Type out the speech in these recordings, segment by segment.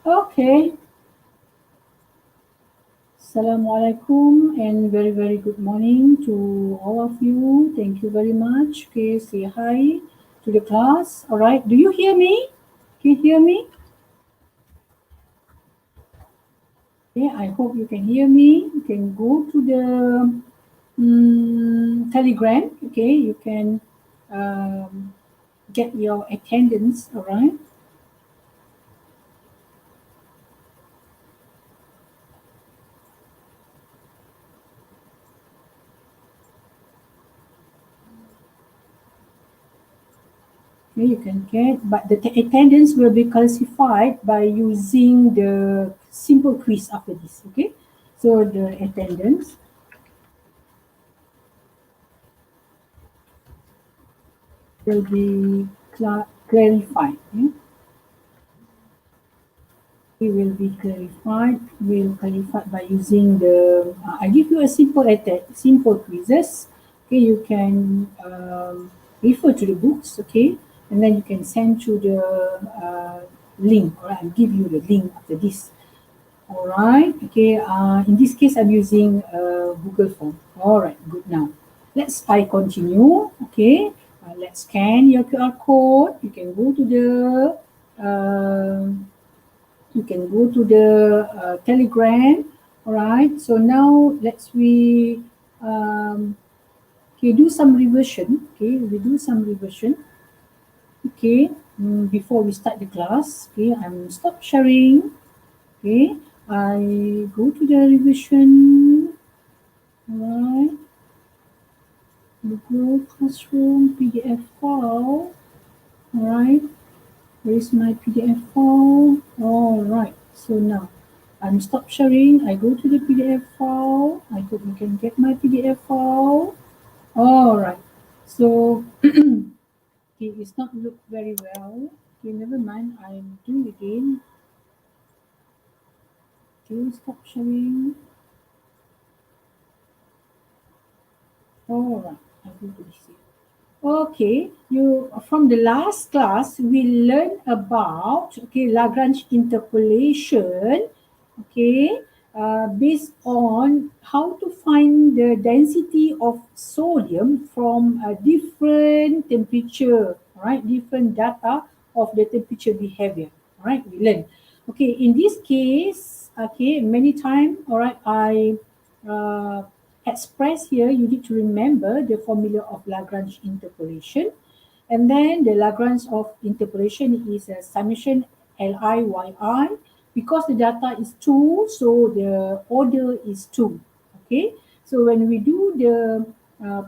Okay. Assalamualaikum and very, very good morning to all of you. Thank you very much. Okay, say hi to the class. All right. Do you hear me? Can you hear me? Okay, I hope you can hear me. You can go to the Telegram. Okay, you can get your attendance. All right. Okay, you can get, but the attendance will be classified by using the simple quiz after this. Okay, so the attendance will be clarified. Yeah? It will be clarified. Will clarify by using the. I give you a simple quizzes. Okay, you can refer to the books. Okay, and then you can send to the link. Or I'll give you the link after this. All right. Okay. In this case, I'm using Google Form. All right. Good. Now, I continue. Okay. Let's scan your QR code. You can go to the Telegram. All right. So now um, do some revision. Okay, we do some revision. Okay, before we start the class. Okay, I'm stop sharing. Okay, I go to the revision. All right. Google Classroom PDF file. All right. Where is my PDF file? All right. So now I'm stop sharing. I go to the PDF file. I hope you can get my PDF file. All right. So it's not look very well. Okay, never mind. I'm doing again. Okay, stop sharing. All right. I go to this here. Okay, you from the last class we learned about Lagrange interpolation. Okay, based on how to find the density of sodium from a different temperature, right? Different data of the temperature behavior. All right, we learn. Okay, in this case, many times, all right, I uh, express here, you need to remember the formula of Lagrange interpolation. And then the Lagrange of interpolation is a summation Li yi. Because the data is 2, so the order is 2. Okay, so when we do the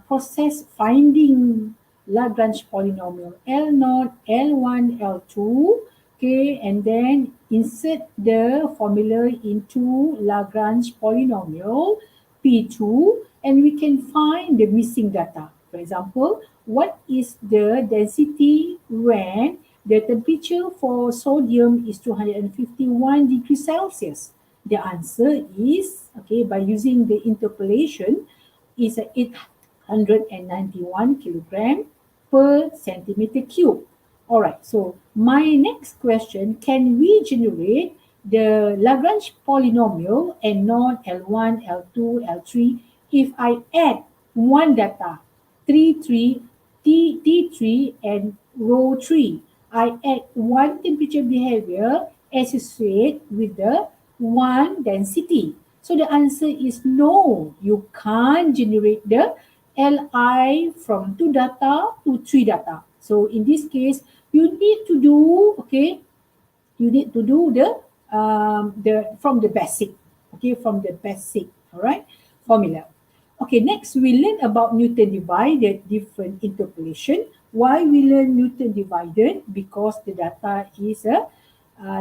process finding Lagrange polynomial L0, L1, L2, okay, and then insert the formula into Lagrange polynomial P2, and we can find the missing data. For example, what is the density when the temperature for sodium is 251 degrees Celsius? The answer is, okay, by using the interpolation, is 891 kilogram per centimeter cube. All right, so my next question, can we generate the Lagrange polynomial and not L1, L2, L3 if I add one data, T3, and row 3. I add one temperature behavior associated with the one density. So the answer is no, you can't generate the Li from 2 data to 3 data. So in this case, you need to do, the from the basic, all right, formula. Okay, next we learn about Newton divided different interpolation. Why we learn Newton divided? Because the data is a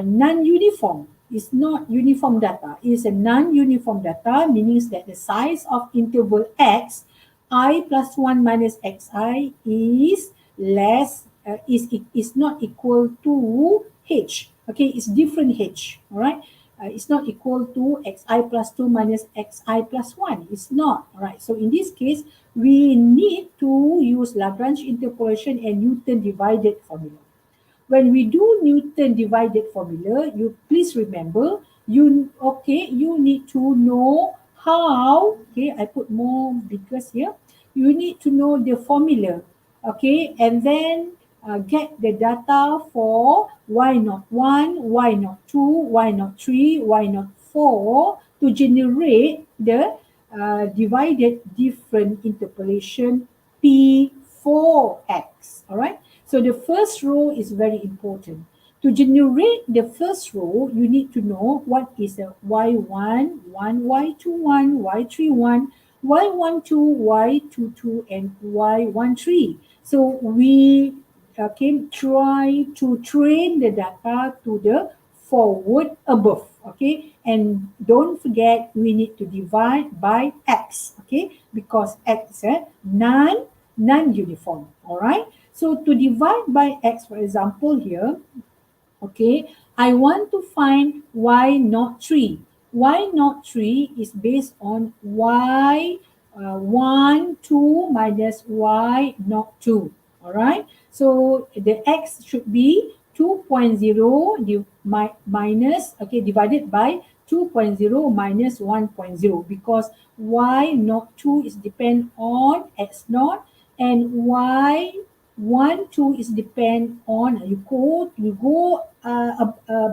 non-uniform. It's not uniform data. It's a non-uniform data, meaning that the size of interval x, I plus 1 minus xi is less, is not equal to h. Okay, it's different h. All right. It's not equal to xi plus 2 minus xi plus 1. It's not. All right. So in this case, we need to use Lagrange interpolation and Newton divided formula. when we do Newton divided formula, you please remember, you need to know how, okay, I put more because here, you need to know the formula, okay, and then get the data for y not 1, y not 2, y not 3, y not 4 to generate the divided different interpolation P4X. All right. So the first row is very important. To generate the first row, you need to know what is a y1, 1, y21, y31, y12, y22, and y13. So we try to train the data to the forward above. Okay, and don't forget we need to divide by x. Okay, because x is a non-uniform. All right. So to divide by x, for example, here, okay, I want to find y not 3. Y not 3 is based on y 1, 2 minus y not 2. All right. So the x should be 2.0 divided by 2.0 minus 1.0 because y not 2 is depend on x naught and y 1, 2 is depend on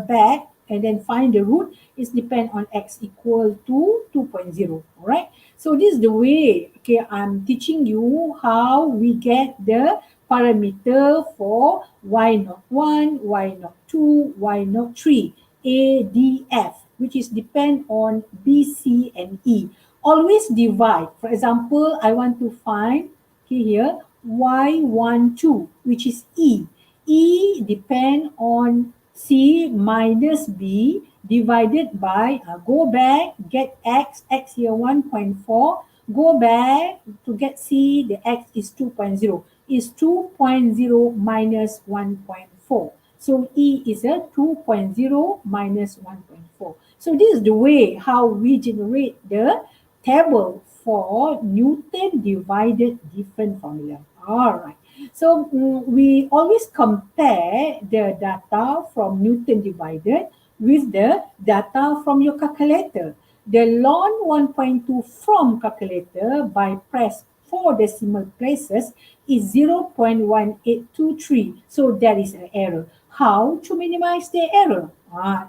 back and then find the root is depend on x equal to 2.0. All right. So this is the way, okay, I'm teaching you how we get the parameter for y not 1, y not 2, y not 3, A, D, F, which is depend on B, C, and E. Always divide. For example, I want to find here y12, which is E. E depend on C minus B divided by, go back, get x here 1.4, go back to get C, the x is 2.0, is 2.0 minus 1.4. So E is a 2.0 minus 1.4. So this is the way how we generate the table for Newton divided different formula. All right. So we always compare the data from Newton divided with the data from your calculator. The ln 1.2 from calculator by press 4 decimal places is 0.1823. So that is an error. How to minimize the error?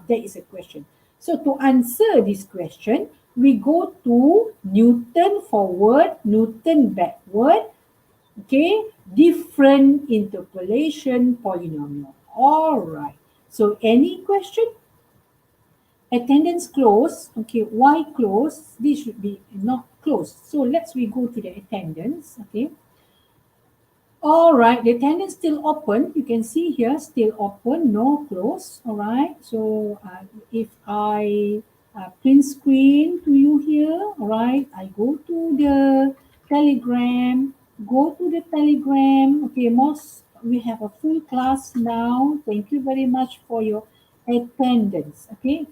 That is a question. So to answer this question, we go to Newton forward, Newton backward, okay, different interpolation polynomial. All right. So any question? Attendance close. Okay, why close? This should be not closed. So we go to the attendance. Okay. All right, the attendance still open. You can see here, still open, no close. All right. So if I print screen to you here, all right, I go to the Telegram, Okay, we have a full class now. Thank you very much for your attendance. Okay,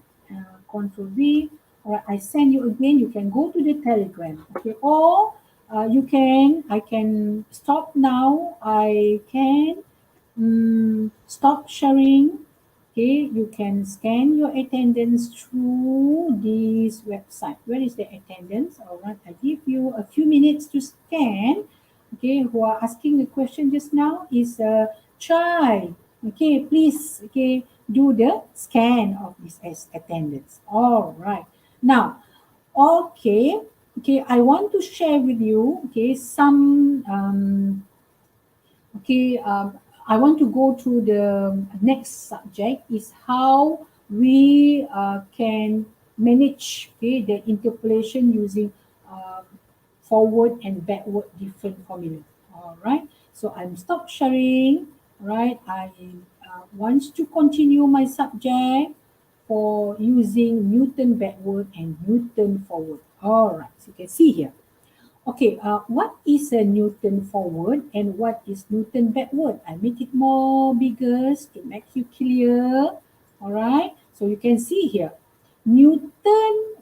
Control V. All right, I send you again. You can go to the Telegram. Okay, or I can stop now. I can stop sharing. Okay, you can scan your attendance through this website. Where is the attendance? All right, I give you a few minutes to scan. Okay, who are asking the question just now is Chai. Okay, please, okay, do the scan of this as attendance. All right. Now, okay, I want to share with you, some okay I want to go to the next subject is how we can manage, the interpolation using forward and backward different formula. All right, so I'm stop sharing. Right, I want to continue my subject for using Newton backward and Newton forward. All right, so you can see here. Okay, what is a Newton forward and what is Newton backward? I make it more bigger to make you clear. All right, so you can see here, Newton.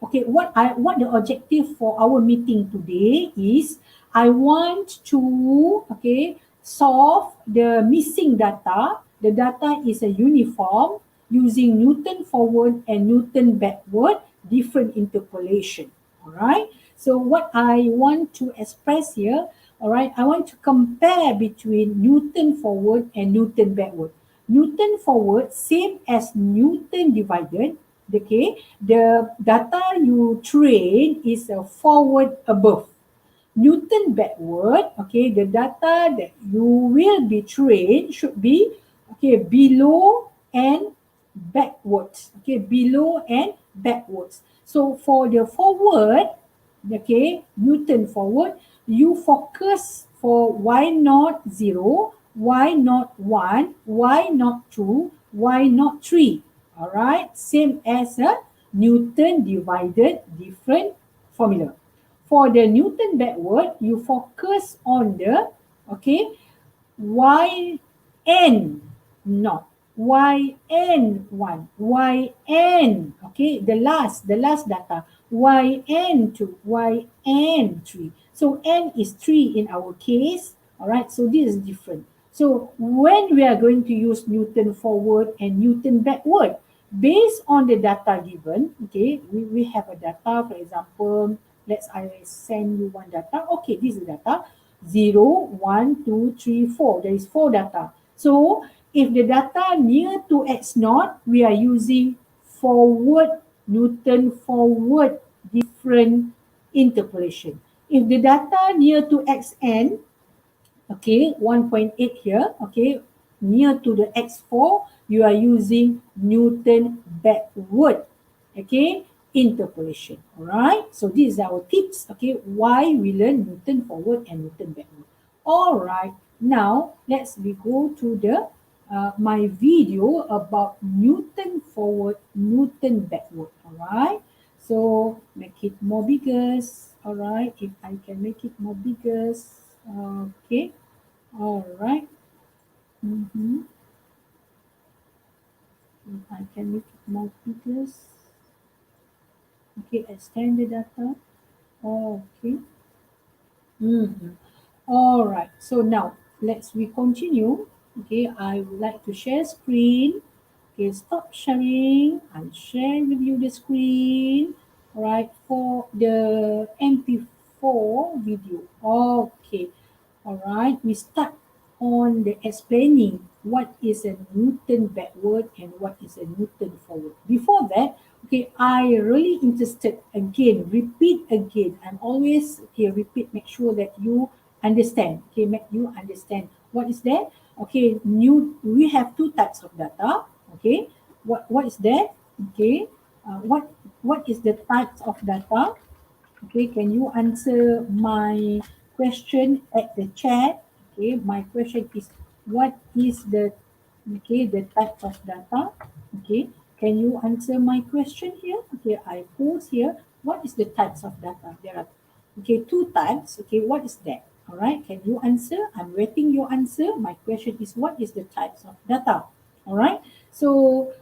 Okay, what the objective for our meeting today is I want to solve the missing data the data is a uniform using Newton forward and Newton backward different interpolation. All right. So what I want to express here, all right, I want to compare between Newton forward and Newton backward. Newton forward same as Newton divided. Okay, the data you train is a forward above. Newton backward, okay, the data that you will be trained should be, okay, below and backwards, okay, below and backwards. So for the forward, okay, Newton forward, you focus for y not 0, y not 1, y not 2, y not 3. All right, same as a Newton divided different formula. For the Newton backward, you focus on the, okay, yn not yn1, yn, okay, the last data, yn2, yn3. So n is 3 in our case. All right, so this is different. So when we are going to use Newton forward and Newton backward, based on the data given, okay, we have a data, for example, I send you one data. Okay, this is data 0, 1, 2, 3, 4. There is 4 data. So if the data near to x naught, we are using forward, Newton forward different interpolation. If the data near to xn, okay, 1.8 here, okay, near to the x4, you are using Newton backward, okay, interpolation. All right, so these are our tips, okay, why we learn Newton forward and Newton backward. All right, now we go to the my video about Newton forward, Newton backward. All right, so make it more bigger. All right, if I can make it more bigger, okay. All right. Mm-hmm. If I can make it more bigger. Okay, extend the data. Okay. Mm-hmm. All right. So now we continue. Okay, I would like to share screen. Okay, stop sharing. I'll share with you the screen. All right, for the MP4 video. Okay. All right, we start on the explaining what is a Newton backward and what is a Newton forward. Before that, okay, I really interested again, repeat again. I'm always, okay, repeat, make sure that you understand. Okay, make you understand what is that. Okay, we have two types of data. Okay, what is that? Okay, what is the types of data? Okay, can you answer my question at the chat? Okay, my question is what is the type of data? Okay, can you answer my question here? Okay, I pose here. What is the types of data? There are, okay, two types. Okay, what is that? All right, can you answer? I'm waiting your answer. My question is what is the types of data? All right, so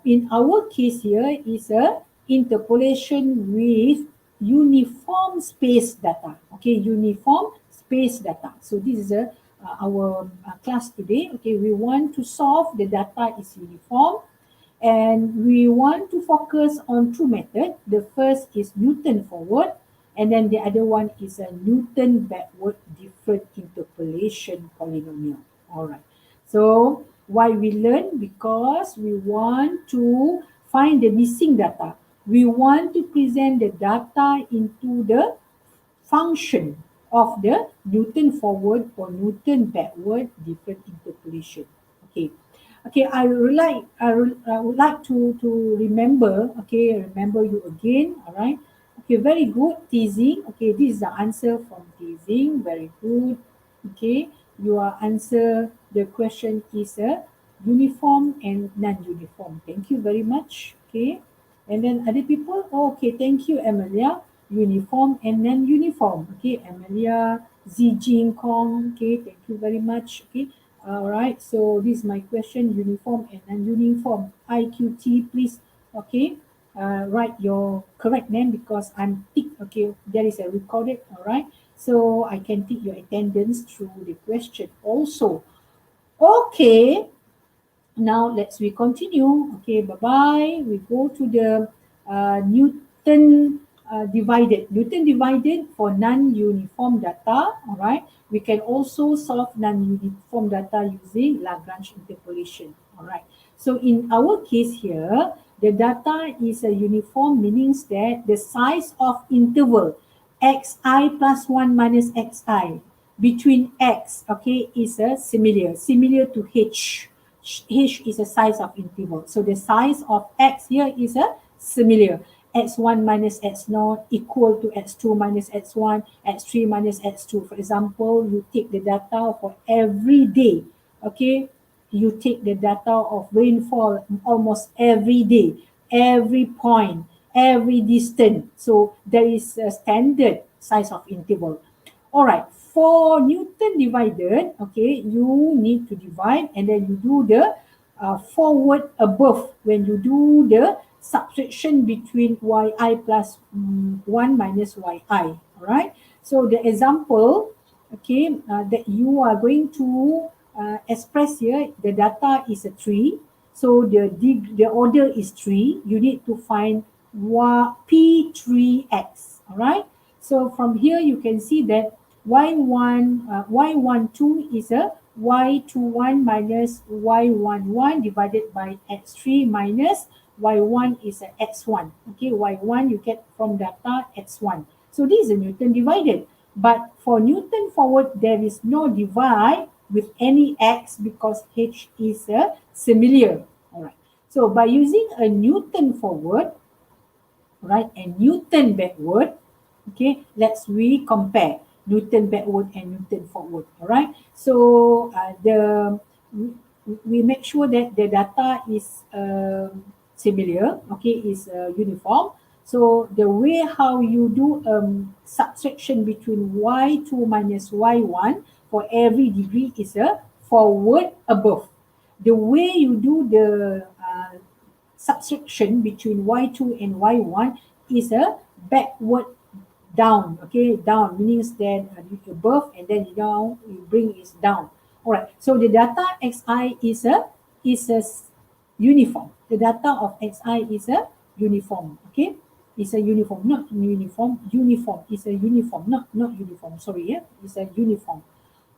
in our case here is a interpolation with uniform space data. Okay, uniform space data. So this is our class today. Okay, we want to solve the data is uniform and we want to focus on two methods. The first is Newton forward and then the other one is a Newton backward different interpolation polynomial. All right. So why we learn? Because we want to find the missing data. We want to present the data into the function of the Newton forward or Newton backward different interpolation. Okay. Okay, I would like to remember, okay, remember you again, all right. Okay, very good, teasing. Okay, this is the answer from teasing, very good. Okay, your answer, the question is a uniform and non-uniform. Thank you very much. Okay, and then other people, oh, okay, thank you, Amelia. Uniform and non-uniform. Okay, Amelia, Zijing Kong. Okay, thank you very much. Okay, all right. So this is my question: uniform and non-uniform. IQT, please. Okay, write your correct name because I'm tick. Okay, there is a recorded. All right. So I can take your attendance through the question also. Okay. Now we continue. Okay, bye bye. We go to the Newton divided. Newton divided for non-uniform data. All right. We can also solve non-uniform data using Lagrange interpolation. All right. So in our case here, the data is a uniform, meaning that the size of interval xi plus 1 minus xi between x, okay, is a similar to h. H is a size of interval. So the size of x here is a similar. X1 minus x0 equal to x2 minus x1, x3 minus x2. For example, you take the data for every day. Okay, you take the data of rainfall almost every day, every point, every distance. So there is a standard size of interval. All right, for Newton divided, okay, you need to divide and then you do the forward above when you do the subtraction between yi plus 1 minus yi. All right, so the example, okay, that you are going to express here, the data is a 3. So the order is 3. You need to find P3x. All right. So from here you can see that y12 is a y21 minus y11 divided by x3 minus y1 is a x1. Okay, y1 you get from data x1. So this is a Newton divided. But for Newton forward, there is no divide with any x because h is a similar. All right. So by using a Newton forward, right, and Newton backward, okay, we compare Newton backward and Newton forward. All right. So we make sure that the data is similar. Okay, is uniform. So the way how you do subtraction between y2 minus y1 for every degree is a forward above. The way you do the subtraction between y2 and y1 is a backward down. Okay, down means that above and then down you bring it down. All right, so the data xi is a uniform. The data of xi is a uniform. Okay, it's a uniform, not uniform. Uniform is a uniform, not uniform. Sorry, yeah, it's a uniform.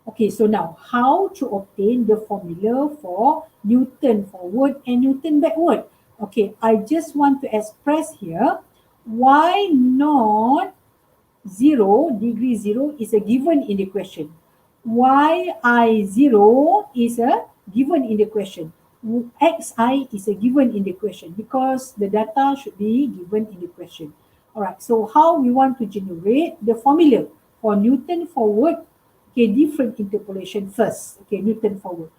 Okay, so now how to obtain the formula for Newton forward and Newton backward? Okay, I just want to express here why not 0 is a given in the question. yi0 is a given in the question. Xi is a given in the question because the data should be given in the question. All right, so how we want to generate the formula for Newton forward? Okay, different interpolation first. Okay, Newton forward.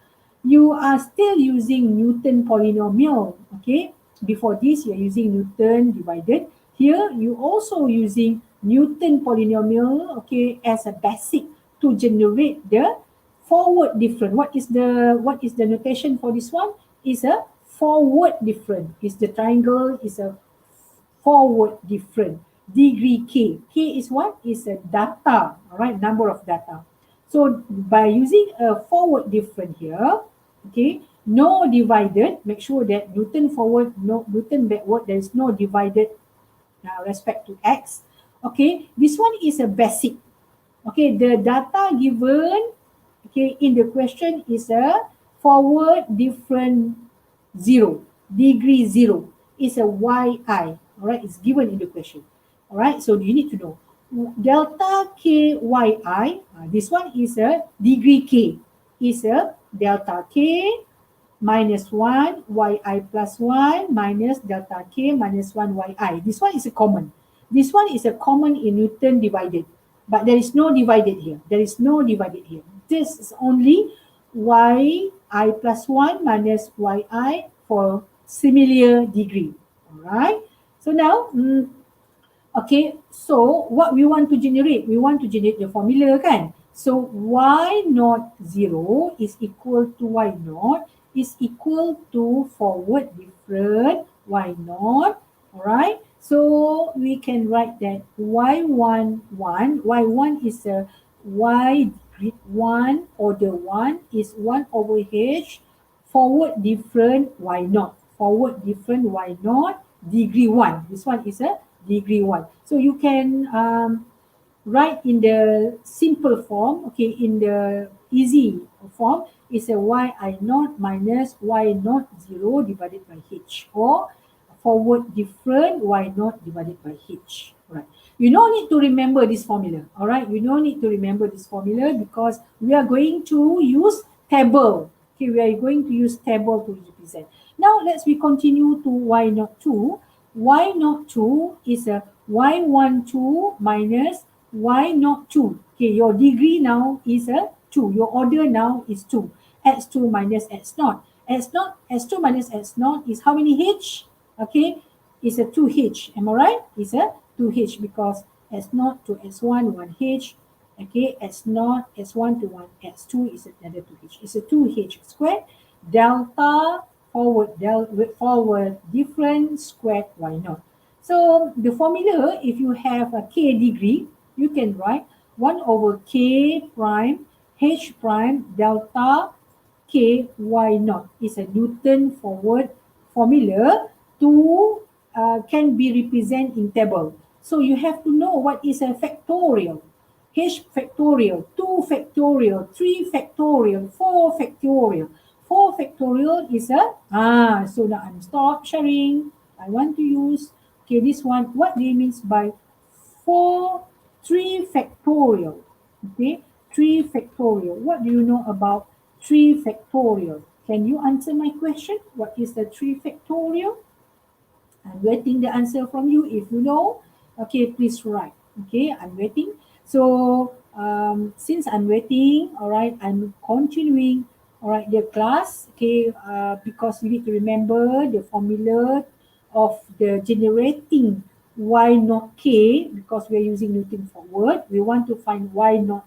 You are still using Newton polynomial. Okay, before this you are using Newton divided. Here you also using Newton polynomial, okay, as a basic to generate the forward difference. What is the notation for this one? Is a forward difference. Is the triangle is a forward difference. Degree k. K is what? Is a data, all right, number of data. So by using a forward difference here, okay, no divided, make sure that Newton forward, no Newton backward, there is no divided respect to x. Okay, this one is a basic. Okay, the data given, okay, in the question is a forward difference 0, degree 0 is a yi. All right, it's given in the question. All right, so you need to know delta k yi. This one is a degree k, is a delta k minus 1 yi plus 1 minus delta k minus 1 yi. This one is a common. This one is a common in Newton divided, but there is no divided here. There is no divided here. This is only yi plus 1 minus yi for similar degree. All right. So now, okay, so what we want to generate? We want to generate the formula, kan? So y naught 0 is equal to y naught is equal to forward difference y naught. All right. So we can write that y1 is a y grid 1 order 1 is 1 over h forward different, why not? Forward different, why not? Degree 1. This one is a degree 1. So you can write in the simple form, okay, in the easy form, is a y naught minus y naught 0 divided by h, or forward different y naught divided by h. Right. You don't need to remember this formula. All right. You don't need to remember this formula because we are going to use table. Okay, we are going to use table to represent. Now let's we continue to y naught 2. Y naught 2 is a y12 minus y naught 2. Okay, your degree now is a 2. Your order now is 2. X2 minus x naught. S2 minus x naught is how many h? Okay, it's a 2h. Am I right? It's a 2h because s0 to s1 1h. Okay, s0 s1 to 1 s2 is another 2h. It's a 2h squared delta forward different squared y naught. So the formula, if you have a k degree, you can write 1 over k prime h prime delta k y naught is a Newton forward formula to can be represented in table. So you have to know what is a factorial. H factorial, 2 factorial, 3 factorial, 4 factorial. 4 factorial is a, so now I'm stop sharing. I want to use, okay, this one, what do you mean by 3 factorial? Okay, 3 factorial. What do you know about 3 factorial? Can you answer my question? What is the 3 factorial? I'm waiting the answer from you. If you know, okay, please write. Okay, I'm waiting. So since I'm waiting, all right, I'm continuing, all right, the class, okay, because you need to remember the formula of the generating y naught k, because we're using Newton forward. We want to find y naught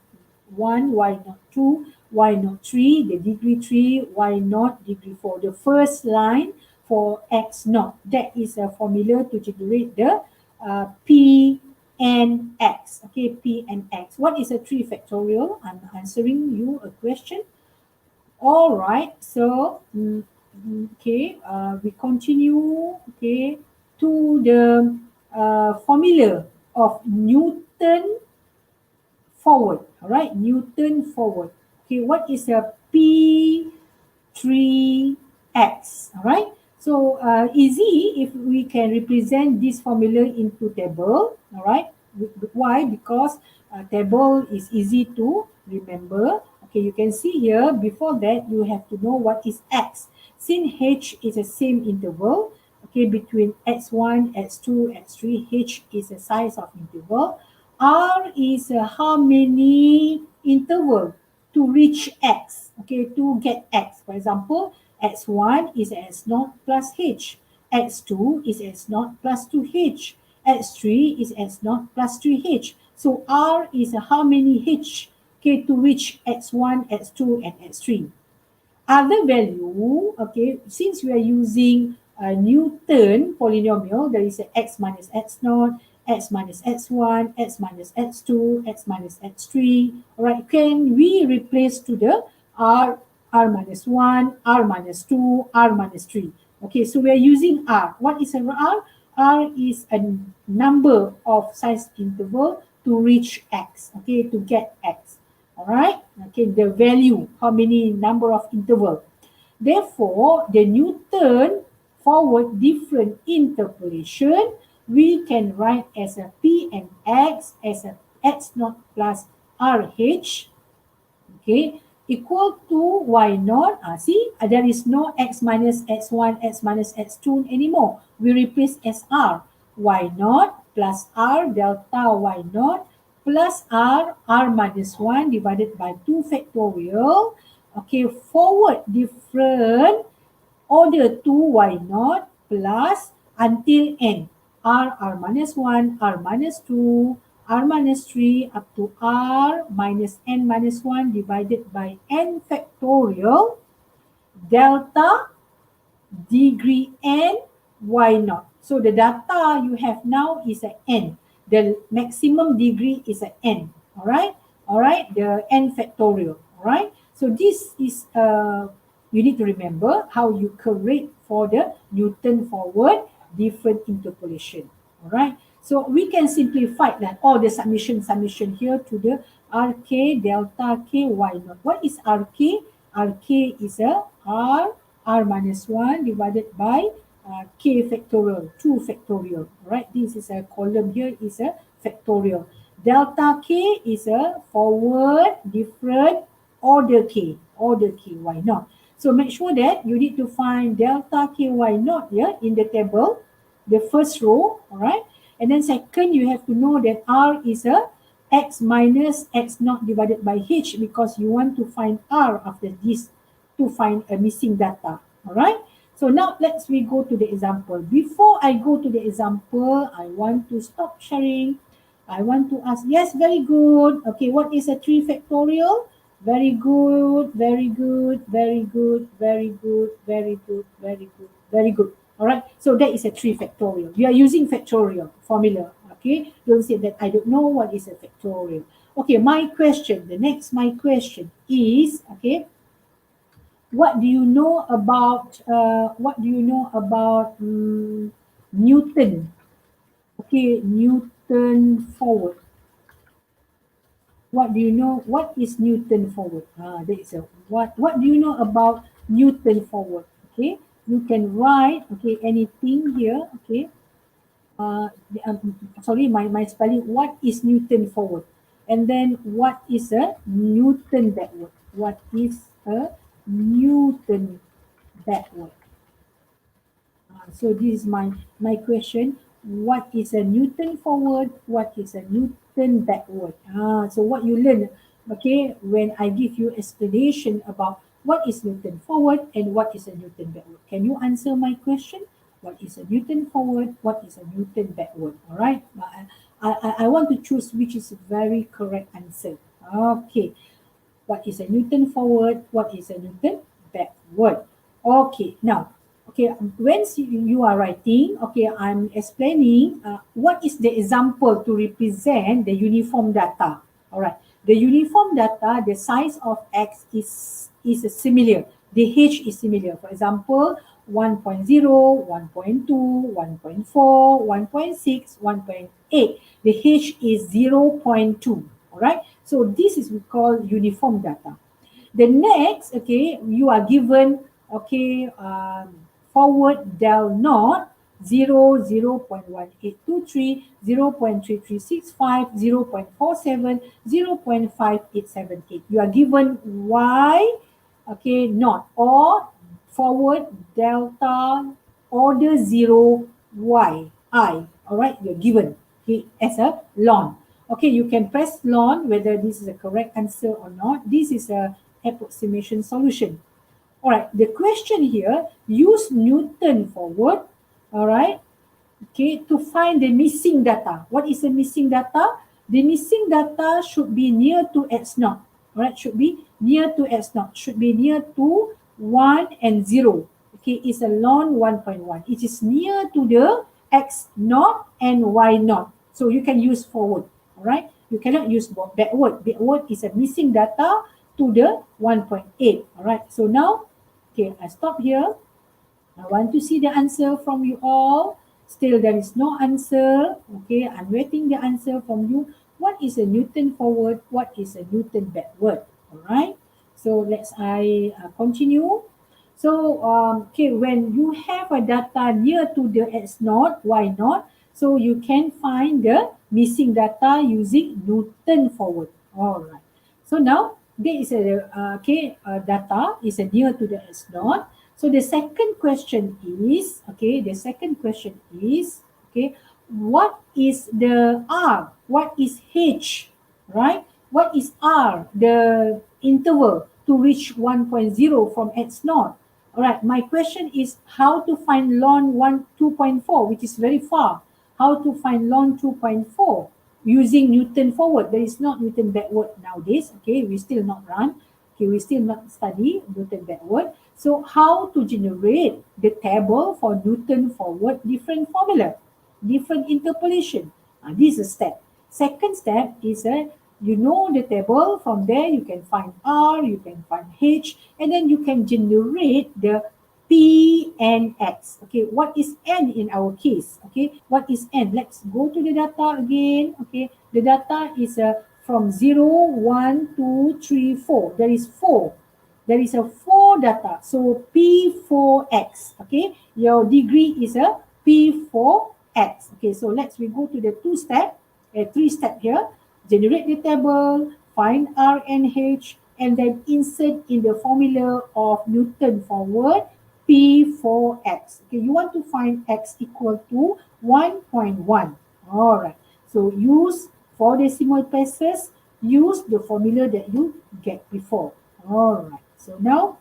1, y naught 2, y naught 3, the degree 3, y naught degree 4. The first line for x naught. That is a formula to generate the p and x. Okay, p and x. What is a 3 factorial? I'm answering you a question. All right, so okay, we continue, okay, to the formula of Newton forward. All right, Newton forward. Okay, what is a P3x? All right, so easy if we can represent this formula into table. All right, why? Because table is easy to remember. Okay, you can see here, before that you have to know what is x. Since h is the same interval, okay, between x1, x2, x3, h is the size of interval. R is how many interval to reach x, okay, to get x. For example, x1 is s0 plus h, x2 is s0 plus 2h, x3 is s0 plus 3h. So R is how many h, okay, to reach x1, x2, and x3. Other value, okay, since we are using a Newton polynomial, there is a x minus x naught, x minus x1, x minus x2, x minus x3. All right, can we replace to the r minus 1, r minus 2, r minus 3. Okay, so we are using r. What is an r? R is a number of size interval to reach x, okay, to get x. All right, okay, the value, how many number of interval. Therefore, the Newton forward different interpolation, we can write as a P and X as a X naught plus RH, okay, equal to Y naught. See, there is no X minus X1, X minus X2 anymore. We replace as R. Y naught plus R delta Y naught plus R minus 1 divided by 2 factorial. Okay, forward different order 2 Y naught plus until n. R minus 1, R minus 2, R minus 3 up to R minus n minus 1 divided by n factorial delta degree n y naught. So the data you have now is a n. The maximum degree is a n. All right, the n factorial. All right. So this is you need to remember how you correct for the Newton forward different interpolation. All right. So we can simplify that all the summation here to the RK delta K Y naught. What is RK? RK is a R minus 1 divided by K factorial, 2 factorial. All right. This is a column here is a factorial. Delta K is a forward different order K Y naught. So make sure that you need to find delta K Y naught here in the table, the first row, all right? And then second, you have to know that R is a X minus X naught divided by H because you want to find R after this to find a missing data, all right? So now let's we go to the example. Before I go to the example, I want to stop sharing. I want to ask, yes, very good. Okay, what is a 3 factorial? Very good, very good, very good, very good, very good, very good, very good. All right, so that is a 3 factorial. We are using factorial formula. Okay, don't say that I don't know what is a factorial. Okay, my question, my question is, okay, what do you know about Newton? Okay, Newton forward. What do you know? What is Newton forward? That is a what. What do you know about Newton forward? Okay, you can write anything here. Okay, sorry, my spelling. What is Newton forward? And then what is a Newton backward? What is a Newton backward? So this is my question. What is a Newton forward? What is a Newton backward? So what you learn, okay, when I give you explanation about what is Newton forward and what is a Newton backward. Can you answer my question? What is a Newton forward? What is a Newton backward? All right. I want to choose which is a very correct answer. Okay. What is a Newton forward? What is a Newton backward? Okay. Now, okay, once you are writing, okay, I'm explaining what is the example to represent the uniform data. All right, the uniform data, the size of X is similar. The H is similar. For example, 1.0, 1.2, 1.4, 1.6, 1.8. The H is 0.2. All right, so this is we call uniform data. The next, okay, you are given, okay, forward del naught 0, 0.1823, 0.3365, 0.47, 0.5878. You are given Y, okay, naught or forward delta order 0 Y, I. All right, you're given, okay, as a ln. Okay, you can press ln whether this is a correct answer or not. This is a approximation solution. All right, the question here, use Newton forward, all right, okay, to find the missing data. What is the missing data? The missing data should be near to X naught, all right, should be near to X naught, should be near to 1 and 0. Okay, it's a ln 1.1. It is near to the X naught and Y naught. So you can use forward, all right? You cannot use backward. Backward is a missing data to the 1.8, all right? So now, okay, I stop here. I want to see the answer from you all. Still, there is no answer. Okay, I'm waiting the answer from you. What is a Newton forward? What is a Newton backward? All right. So let's continue. So, okay, when you have a data near to the X naught, Y naught, so you can find the missing data using Newton forward. All right. So now there is a data is a near to the X naught. So the second question is, okay, what is the R? What is H, right? What is R, the interval to reach 1.0 from X naught? All right, my question is how to find ln 2.4, which is very far. How to find ln 2.4 using Newton forward. There is not Newton backward nowadays, okay, we still not run. Okay, we still not study Newton backward. So how to generate the table for Newton forward, different formula, different interpolation. This is a step. Second step is you know the table. From there, you can find R, you can find H, and then you can generate the P and X. Okay, what is N in our case? Okay, what is N? Let's go to the data again. Okay, the data is from 0, 1, 2, 3, 4. There is 4. There is a 4 data. So P4X. Okay, your degree is a P4X. Okay, so we go to the 2-step, 3-step here. Generate the table, find R and H, and then insert in the formula of Newton forward P4X. Okay, you want to find X equal to 1.1. All right. So use 4 decimal places. Use the formula that you get before. All right. So now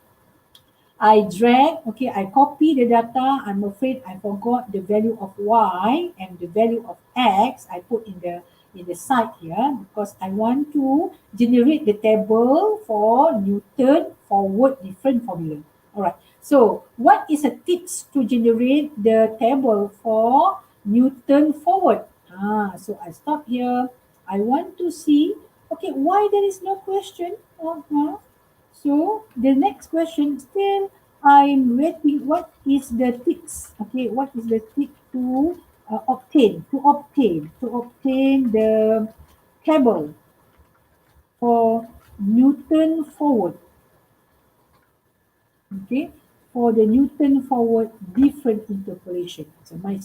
I drag, okay, I copy the data. I'm afraid I forgot the value of Y and the value of X. I put in the side here because I want to generate the table for Newton forward different formula. All right. So what is a tips to generate the table for Newton forward? So I stop here. I want to see, okay, why there is no question? So the next question still I'm waiting. What is the tips? Okay, what is the tip to obtain the table for Newton forward? Okay, for the Newton forward different interpolation. So my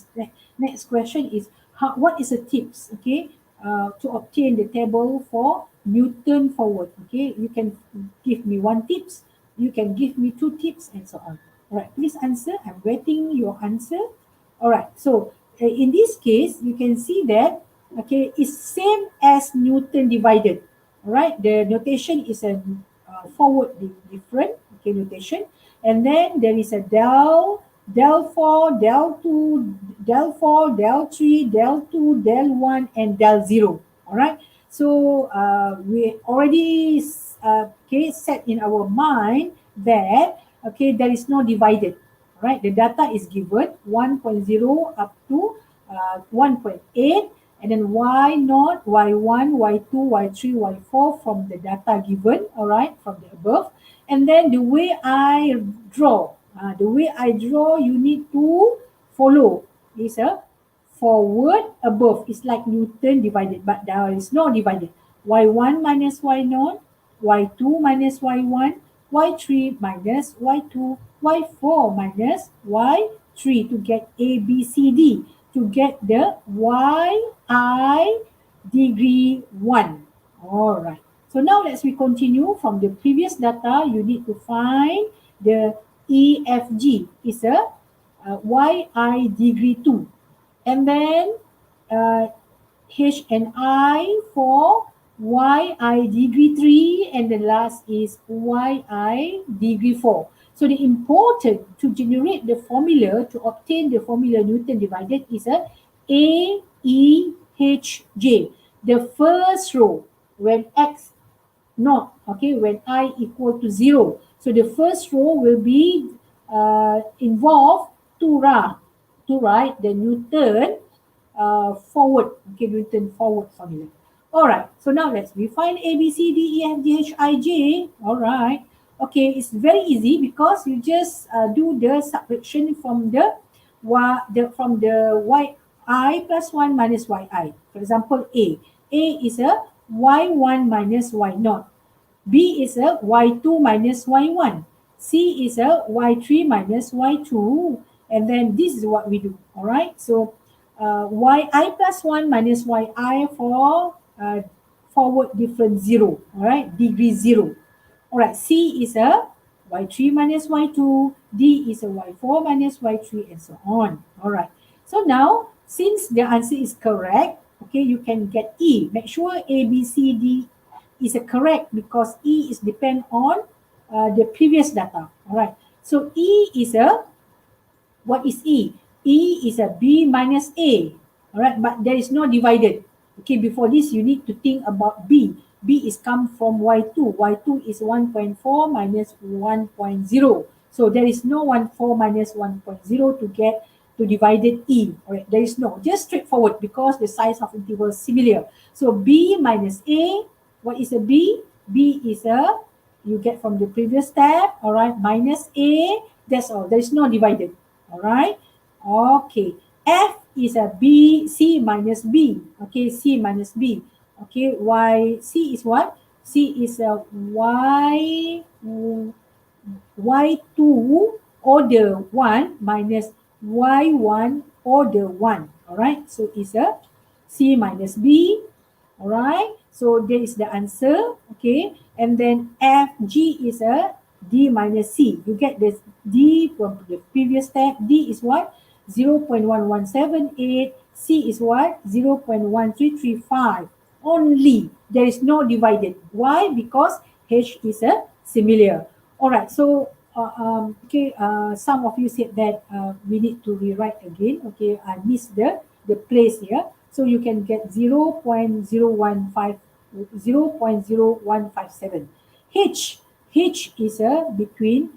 next question is what is the tips? Okay, to obtain the table for Newton forward. Okay, you can give me 1 tips, you can give me 2 tips, and so on. All right, please answer. I'm waiting your answer. All right, so in this case, you can see that okay, it's same as Newton divided. All right, the notation is a forward different. Okay, notation. And then there is a del 4, del 2, del 4, del 3, del 2, del 1, and del 0. All right. So we already okay, set in our mind that okay, there is no divided. All right. The data is given 1.0 up to 1.8, and then y naught, y1, y2, y3, y4 from the data given. All right, from the above. And then the way I draw, you need to follow is a forward above. It's like Newton divided, but there is no divided. Y1 minus y0, y2 minus y1, y3 minus y2, y4 minus y3 to get A, B, C, D, to get the yi degree 1. All right. So now we continue from the previous data. You need to find the EFG is a yi degree 2. And then uh, H and I for yi degree 3, and the last is yi degree 4. So the important to generate the formula, to obtain the formula Newton divided is a AEHJ. The first row when x not, okay, when I equal to 0. So the first row will be involve to write the Newton forward, okay, Newton forward formula. All right, so now we find A, B, C, D, E, F, G, H, I, J. All right, okay, it's very easy because you just do the subtraction from the yi plus 1 minus yi. For example, A is a y1 minus y0. B is a y2 minus y1. C is a y3 minus y2. And then this is what we do. All right. So yi plus 1 minus yi for forward difference 0. All right. Degree 0. All right. C is a y3 minus y2. D is a y4 minus y3, and so on. All right. So now, since the answer is correct, okay, you can get E. Make sure A, B, C, D is correct because E is depend on the previous data. All right. So E is what is E? E is a B minus A. All right. But there is no divided. Okay. Before this, you need to think about B. B is come from Y2. Y2 is 1.4 minus 1.0. So there is no 1.4 minus 1.0 to get to divided E. All right. There is no. Just straightforward because the size of interval is similar. So B minus A What is a B? B is a, you get from the previous step, all right, minus A, that's all. There is no divided, all right? Okay, F is a B, C minus B, okay, C minus B, okay, Y, C is what? C is a Y, Y2 order 1 minus Y1 order 1. All right. So it's a C minus B. All right. So there is the answer. Okay. And then FG is a D minus C. You get this D from the previous step. D is what? 0.1178. C is what? 0.1335. Only. There is no divided. Why? Because H is a similar. All right. So, okay. Some of you said that we need to rewrite again. Okay. I missed the place here. So you can get 0.0157. H is a between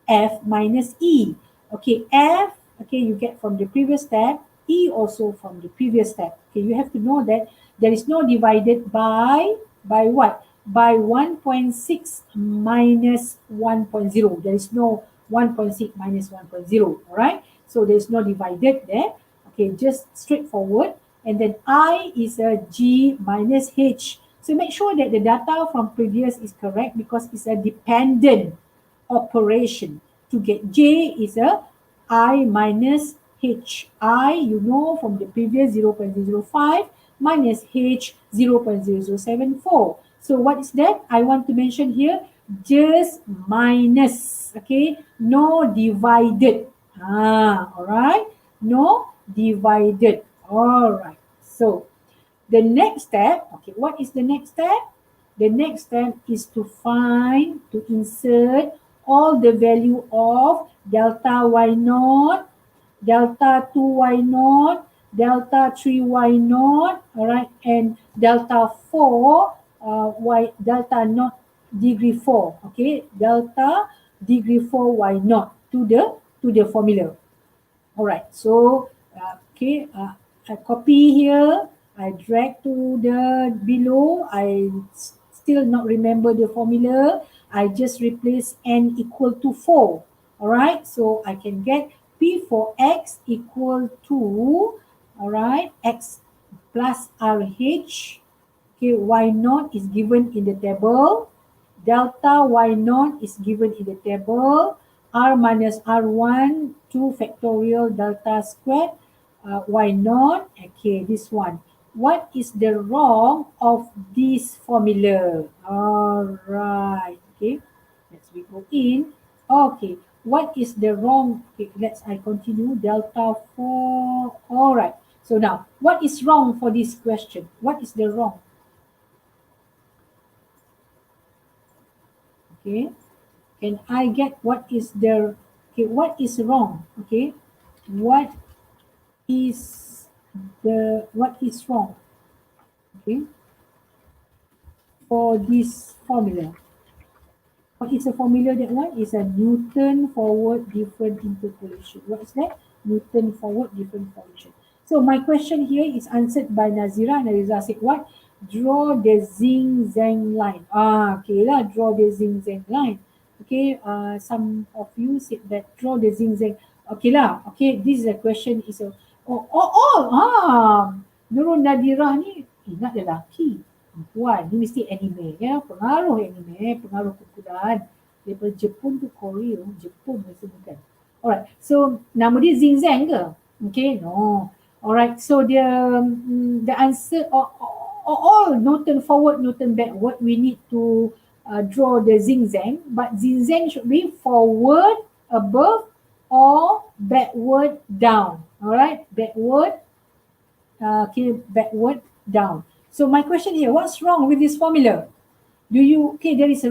F minus E. Okay, F, okay, you get from the previous step, E also from the previous step. Okay, you have to know that there is no divided by what? By 1.6 minus 1.0. There is no 1.6 minus 1.0, all right? So there is no divided there. Okay, just straightforward. And then I is a G minus H. So make sure that the data from previous is correct because it's a dependent operation. To get J is a I minus H. I, you know from the previous 0.005 minus H 0.0074. So what is that? I want to mention here just minus, okay? No divided. All right? No divided. All right. So the next step, okay, what is the next step? The next step is to find, to insert all the value of delta y naught, delta 2y naught, delta 3y naught, all right, and delta 4 y, delta naught degree 4, okay, delta degree 4 y naught to the formula. All right, so okay, I copy here, I drag to the below, still not remember the formula, I just replace n equal to 4. All right, so I can get P for x equal to, all right, x plus RH. Okay, y naught is given in the table. Delta y naught is given in the table. R minus R1, 2 factorial delta squared, y naught. Okay, this one. What is the wrong of this formula? All right. Okay, let's we go in. Okay, what is the wrong? Okay, I continue. Delta 4. All right. So now, what is wrong for this question? What is the wrong? Okay, can I get what is the, okay, what is wrong? Okay, what is what is wrong? Okay, for this formula, what is the formula? That one is a Newton forward different interpolation. What is that? Newton forward different interpolation. So my question here is answered by Nazira. Nazira said what? Draw the zing-zang line. Okay lah, draw the zing-zang line. Okay, some of you said that draw the zing-zang. Okay lah, okay, this is a question is a, Nurul Nadhirah ni ingat lelaki. Perempuan ni mesti anime ya, pengaruh anime, pengaruh kumpulan daripada Jepun ke Korea, Jepun mesti bukan. Alright, so nama dia Zing Zang ke? Okay, no. Alright, so the answer all Newton forward, Newton backward, we need to draw the Zing Zang, but Zing Zang should be forward, above, or backward, down. Alright, backward, okay, backward, down. So my question here, what's wrong with this formula? Okay, there is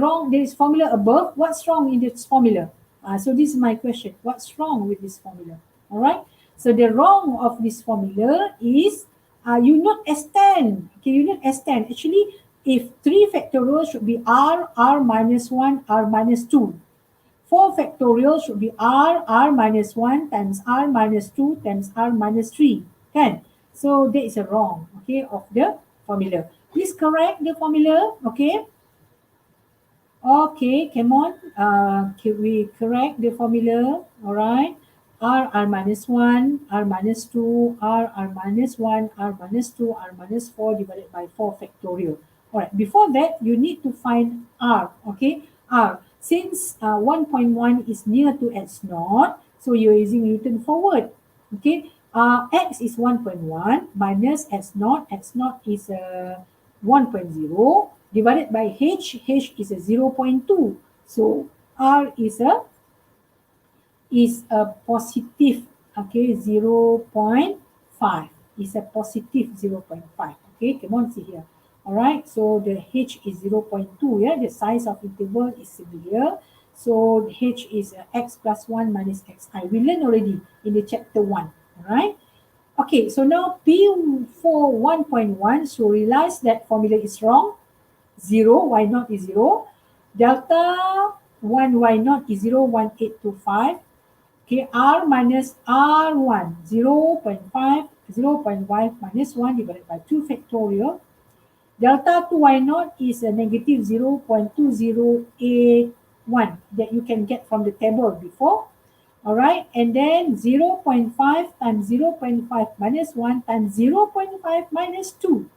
formula above. What's wrong in this formula? So this is my question. What's wrong with this formula? All right. So the wrong of this formula is you not extend. Okay, you not extend. Actually, if 3 factorial should be r minus 1, r minus 2. 4 factorial should be r minus 1 times r minus 2 times r minus 3. Kan? So that is a wrong, okay, of the formula. Please correct the formula. Okay. Okay, come on. Can we correct the formula? All right. R minus 1, R minus 2, R minus 1, R minus 2, R minus 4 divided by 4 factorial. All right. Before that, you need to find R. Okay. R. Since 1.1 is near to x naught, so you're using Newton forward. Okay. X is 1.1 minus x naught is 1.0 divided by h is a 0.2. So R is a positive, okay, 0.5. Is a positive 0.5. Okay, come on, see here. All right, so the h is 0.2. Yeah, the size of interval is similar. So h is x plus 1 minus xi. We learned already in the chapter 1. All right. Okay, so now P for 1.1, so realize that formula is wrong. 0, y naught is 0. Delta 1 y naught is 0.1825. Okay, r minus r1, 0.5, 0.5 minus 1 divided by 2 factorial. Delta 2 y naught is a negative 0.2081 that you can get from the table before. All right, and then 0.5 times 0.5 minus 1 times 0.5 minus 2.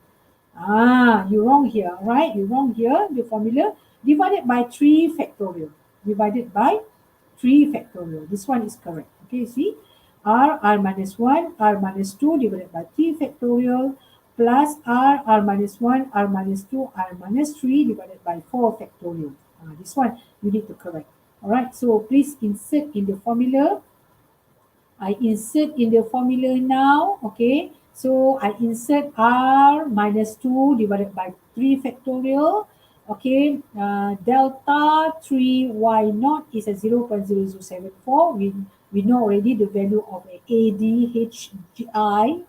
You're wrong here, right? You're wrong here. The formula divided by 3 factorial. Divided by 3 factorial. This one is correct. Okay, see? R minus 1, R minus 2 divided by 3 factorial plus R minus 1, R minus 2, R minus 3 divided by 4 factorial. This one you need to correct. All right, so please insert in the formula. I insert in the formula now, okay. So I insert R minus 2 divided by 3 factorial, okay. Delta 3y naught is a 0.0074. We know already the value of ADHI,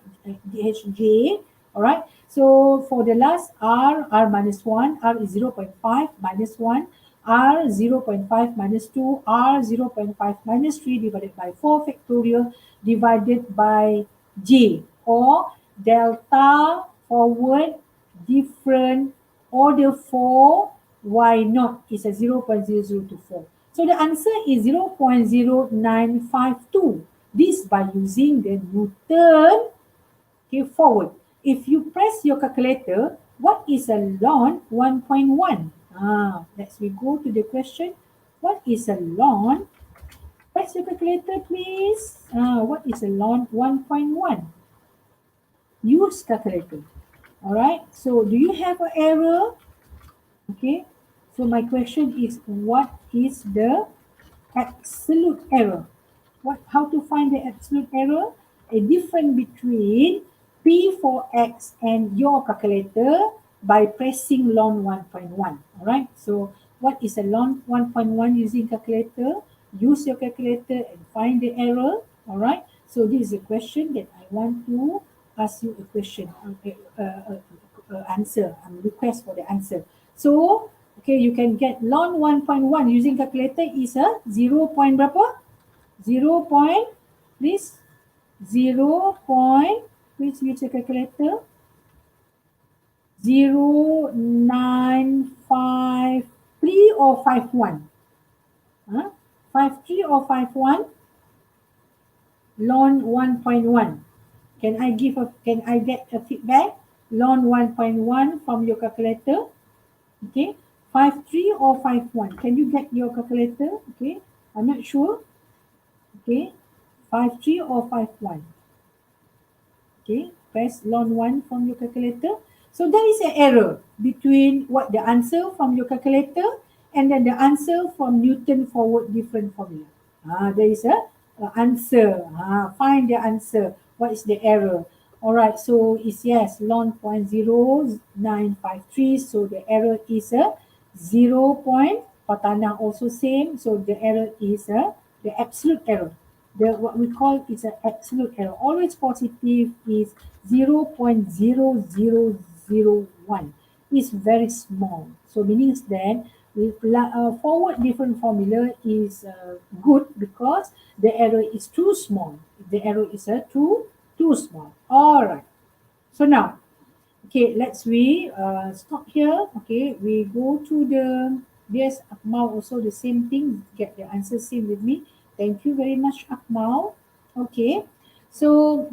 DHJ, all right. So for the last R minus 1, R is 0.5 minus 1, R 0.5 minus 2, R 0.5 minus 3 divided by 4 factorial divided by J, or delta forward different order 4 y naught is a 0.0024. So the answer is 0.0952. This by using the Newton, okay, forward. If you press your calculator, what is a ln 1.1? Let's we go to the question. What is a ln? Press your calculator, please. What is a ln 1.1? Use calculator. All right. So do you have an error? Okay. So my question is, what is the absolute error? How to find the absolute error? A difference between P for X and your calculator by pressing ln 1.1. All right. So what is a ln 1.1 using calculator? Use your calculator and find the error. All right. So this is a question that I want to ask you a question, answer. Request for the answer. So, okay, you can get ln 1.1 using calculator is a 0. Berapa? 0. Please. 0. Please use the calculator. 0.953 or 51? 53 or 51? Ln 1.1. Can I get a feedback? Ln 1.1 from your calculator. Okay. 53 or 51? Can you get your calculator? Okay. I'm not sure. Okay. 53 or 51? Okay. Press ln 1 from your calculator. So there is an error between what the answer from your calculator and then the answer from Newton forward different formula. There is a answer. Find the answer. What is the error? All right, so it's yes, ln 0.0953. So the error is a 0. Patanang also same. So the error is the absolute error. What we call is an absolute error. Always positive is 0.0001. It's very small. So meaning that forward different formula is good because the error is too small. The error is too small. All right. So now, Okay, stop here. Okay, we go to the, yes, Akmal also the same thing, get the answer same with me. Thank you very much, Akmal. Okay, so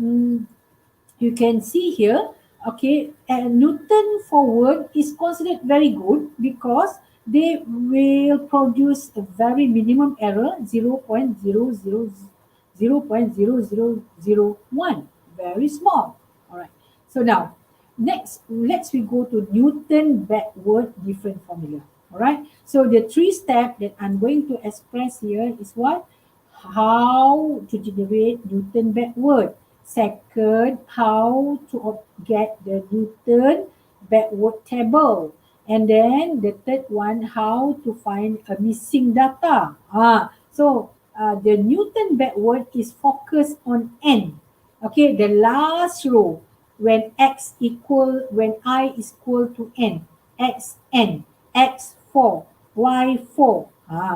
you can see here, okay, Newton forward is considered very good because they will produce a very minimum error, 0.00001, very small. All right. So now, next, let's we go to Newton backward different formula. All right. So the three step that I'm going to express here is what? How to generate Newton backward. Second, how to get the Newton backward table. And then the third one, how to find a missing data. The Newton backward is focused on n. Okay, the last row, when when I is equal to n, xn, x4, y4.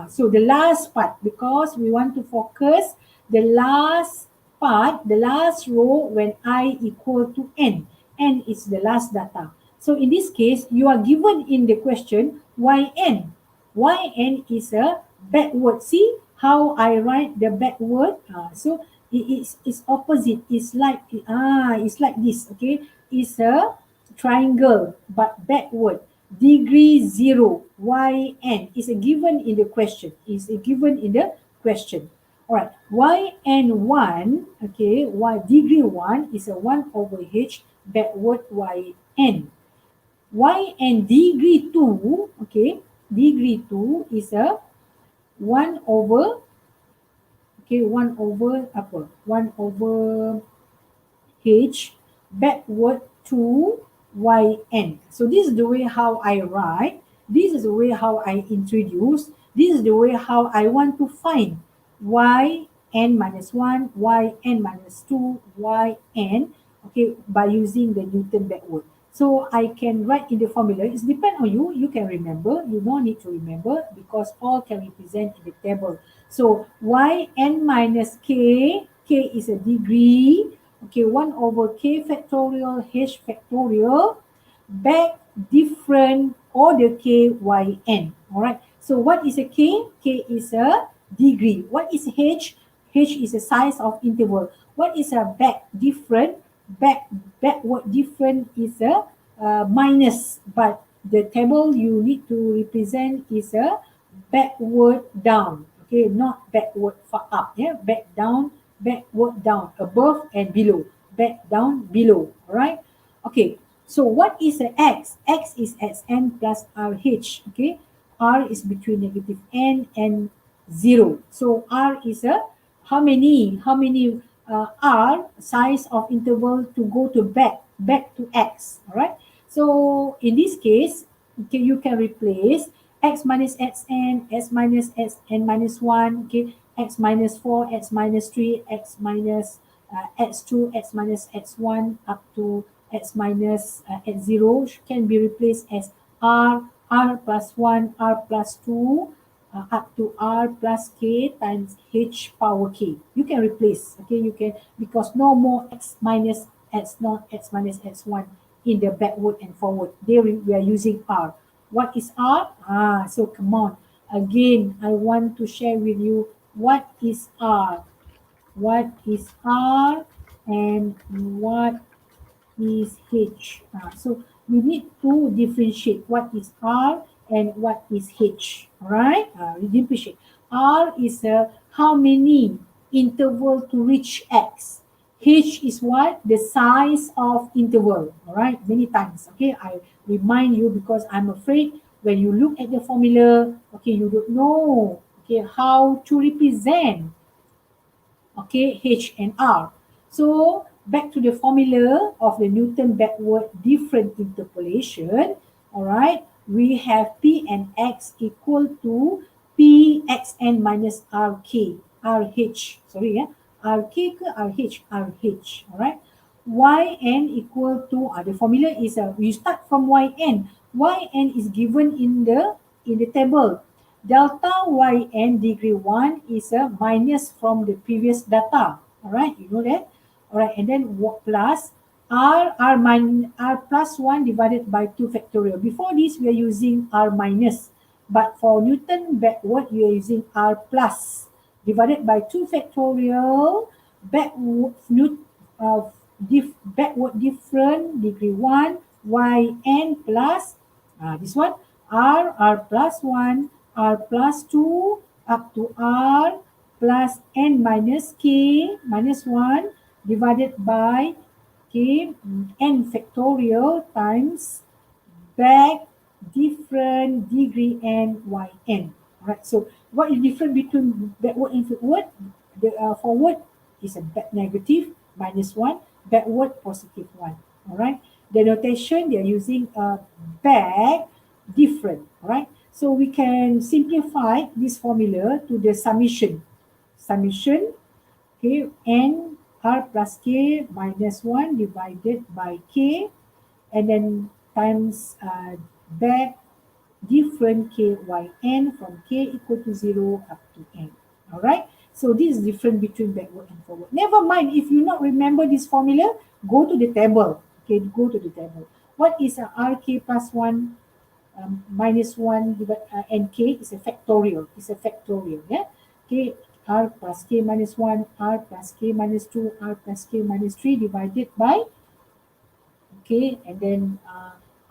So the last part, because we want to focus the last part, the last row when I equal to n. N is the last data. So in this case, you are given in the question yn. Yn is a backward. See how I write the backward? So it's opposite. It's like this. Okay, it's a triangle but backward. Degree 0 yn is a given in the question. Is a given in the question. All right, yn1, okay, y degree 1 is a 1 over h backward yn. Yn degree 2, okay, degree 2 is a 1 over, okay, 1 over apa? 1 over h backward to yn. So this is the way how I write. This is the way how I introduce. This is the way how I want to find yn minus 1, yn minus 2, yn, okay, by using the Newton backward. So I can write in the formula. It's depend on you. You can remember. You don't need to remember because all can represent in the table. So yn minus k is a degree. Okay, 1 over k factorial h factorial back different order k yn. All right. So what is a k? K is a degree. What is h? H is the size of interval. What is a back different? Backward different is a minus, but the table you need to represent is a backward down. Okay, not backward far up. Yeah, back down, backward down, above and below, back down, below. All right. Okay. So what is a x? X is xn plus rh. Okay, r is between negative n and 0. So r is a how many r size of interval to go to back to x. All right. So in this case, okay, you can replace x minus xn, s minus xn minus 1, okay, x minus 4, x minus 3, x minus x2, x minus x1 up to x minus x0 can be replaced as r plus 1, r plus 2, up to r plus k times h power k. You can replace, okay, you can, because no more x minus x0, x minus x1 in the backward and forward. There we are using r. What is r? So come on. Again, I want to share with you what is r. What is r and what is h. So we need to differentiate what is r and what is h. All right, we differentiate. R is how many interval to reach x. H is what? The size of interval. All right, many times. Okay, I remind you because I'm afraid when you look at the formula, okay, you don't know, okay, how to represent, okay, H and R. So back to the formula of the Newton backward different interpolation. All right, we have P and X equal to P xn minus RK, RH. Sorry, yeah, RK ke RH, RH. All right. Yn equal to the formula is we start from Yn. Yn is given in the table. Delta yn degree 1 is a minus from the previous data. All right, you know that. All right, and then plus r plus 1 divided by 2 factorial. Before this, we are using r minus. But for Newton backward, we are using r plus divided by 2 factorial. Backward, backward different, degree 1, yn plus, this one, r plus 1, r plus 2, up to r plus n minus k minus 1 divided by k n factorial times back different degree n yn. Alright, so what is different between backward and forward? The forward is a negative minus 1, backward positive 1. Alright, the notation they are using a back different. Alright, so we can simplify this formula to the summation. Okay, n r plus k minus 1 divided by k, and then times back different k y n from k equal to 0 up to n. Alright, so this is different between backward and forward. Never mind, if you not remember this formula, go to the table. Okay, go to the table. What is a rk plus 1 minus 1 divided and k is a factorial. It's a factorial. Yeah. Okay, r plus k minus 1, r plus k minus 2, r plus k minus 3 divided by k, and then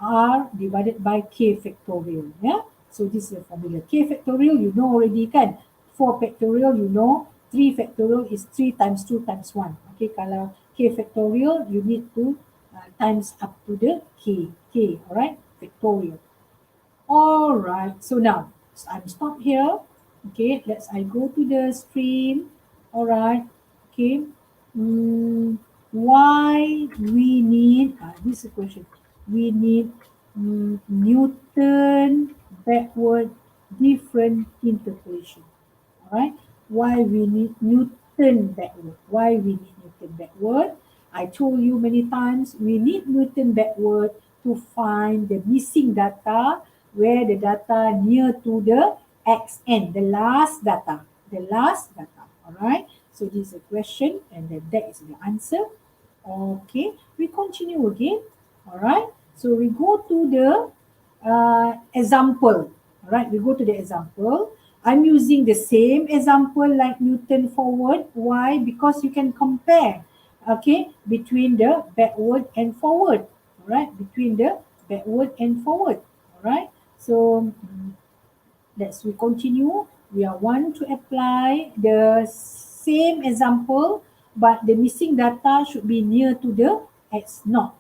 r divided by k factorial. Yeah. So this is the formula. K factorial you know already kan. 4 factorial you know. 3 factorial is 3 times 2 times 1. Okay, kalau k factorial you need to times up to the k. Alright, factorial. Alright, so now I'm stopped here. Okay, I go to the stream. Alright, okay. Why we need, this is a question. We need Newton backward different interpolation. Alright, why we need Newton backward? Why we need Newton backward? I told you many times, we need Newton backward to find the missing data where the data near to the xn, the last data. Alright, so this is a question, and then that is the answer. Okay, we continue again. Alright, so we go to the example. Alright, we go to the example. I'm using the same example like Newton forward. Why? Because you can compare, okay, between the backward and forward. Alright, between the backward and forward. Alright, so we continue. We are want to apply the same example, but the missing data should be near to the x naught.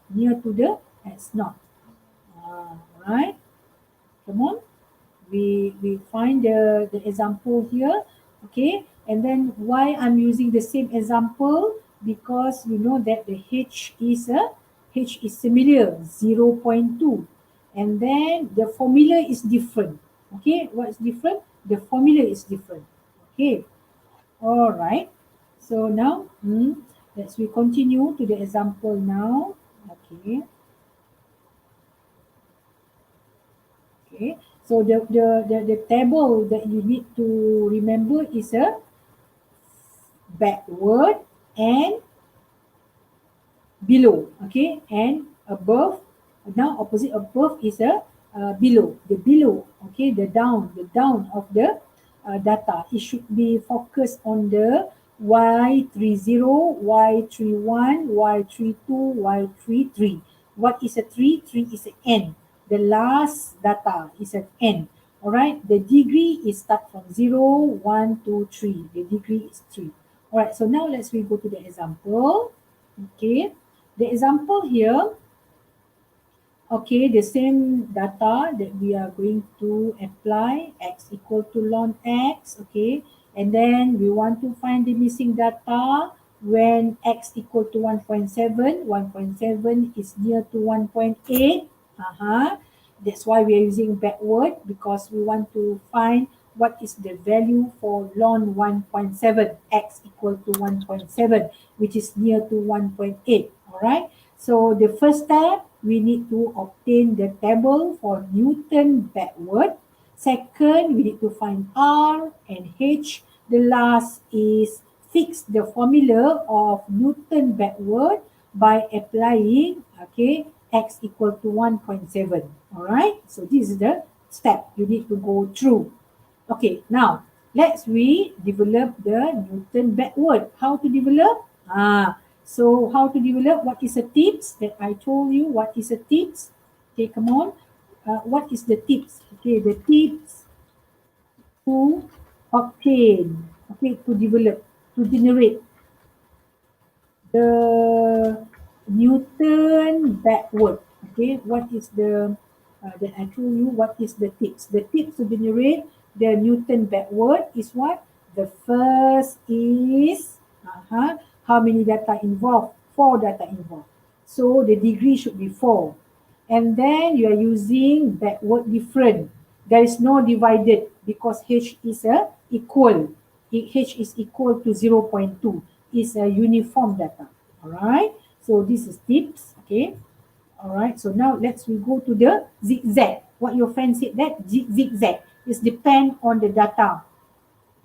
Alright, come on. We find the example here. Okay, and then why I'm using the same example? Because you know that the h is similar, 0.2, and then the formula is different. Okay, what's different? The formula is different. Okay, all right. So now we continue to the example now. Okay. Okay. So the table that you need to remember is a backward and below. Okay, and above. Now opposite above is a below. The below. Okay, the down of the data. It should be focused on the y30, y31, y32, y33. What is a 3? 3 is an n. The last data is an n. Alright, the degree is start from 0, 1, 2, 3. The degree is 3. Alright, so now we go to the example. Okay, the example here. Okay, the same data that we are going to apply, x equal to ln x, okay, and then we want to find the missing data when x equal to 1.7, 1.7 is near to 1.8, that's why we are using backward, because we want to find what is the value for ln 1.7, x equal to 1.7, which is near to 1.8, alright. So the first step, we need to obtain the table for Newton backward. Second, we need to find R and H. The last is fix the formula of Newton backward by applying, okay, x equal to 1.7. All right, so this is the step you need to go through. Okay, now let's we develop the Newton backward. How to develop? So how to develop? What is the tips that I told you? What is the tips? Okay, come on. What is the tips? Okay, the tips to obtain, okay, to develop, to generate the Newton backward. Okay, what is the that I told you? What is the tips? The tips to generate the Newton backward is what? The first is how many data involved? 4 data involved. So the degree should be 4. And then you are using backward different. There is no divided because h is a equal. H is equal to 0.2. Is a uniform data. All right. So this is tips. Okay. All right. So now let's we go to the zigzag. What your friend said that zigzag is depend on the data.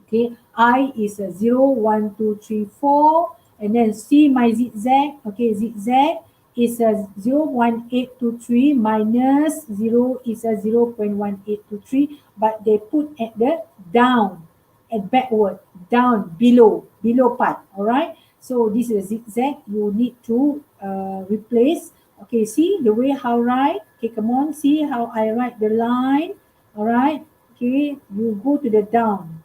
Okay, I is a 0, 1, 2, 3, 4, and then C my zigzag. Okay, zigzag is a 0.1823 minus 0 is a 0.1823, but they put at the down, at backward, down, below part. All right. So this is a zigzag. You need to replace. Okay, see the way how write. Okay, come on, see how I write the line. All right. Okay, you go to the down.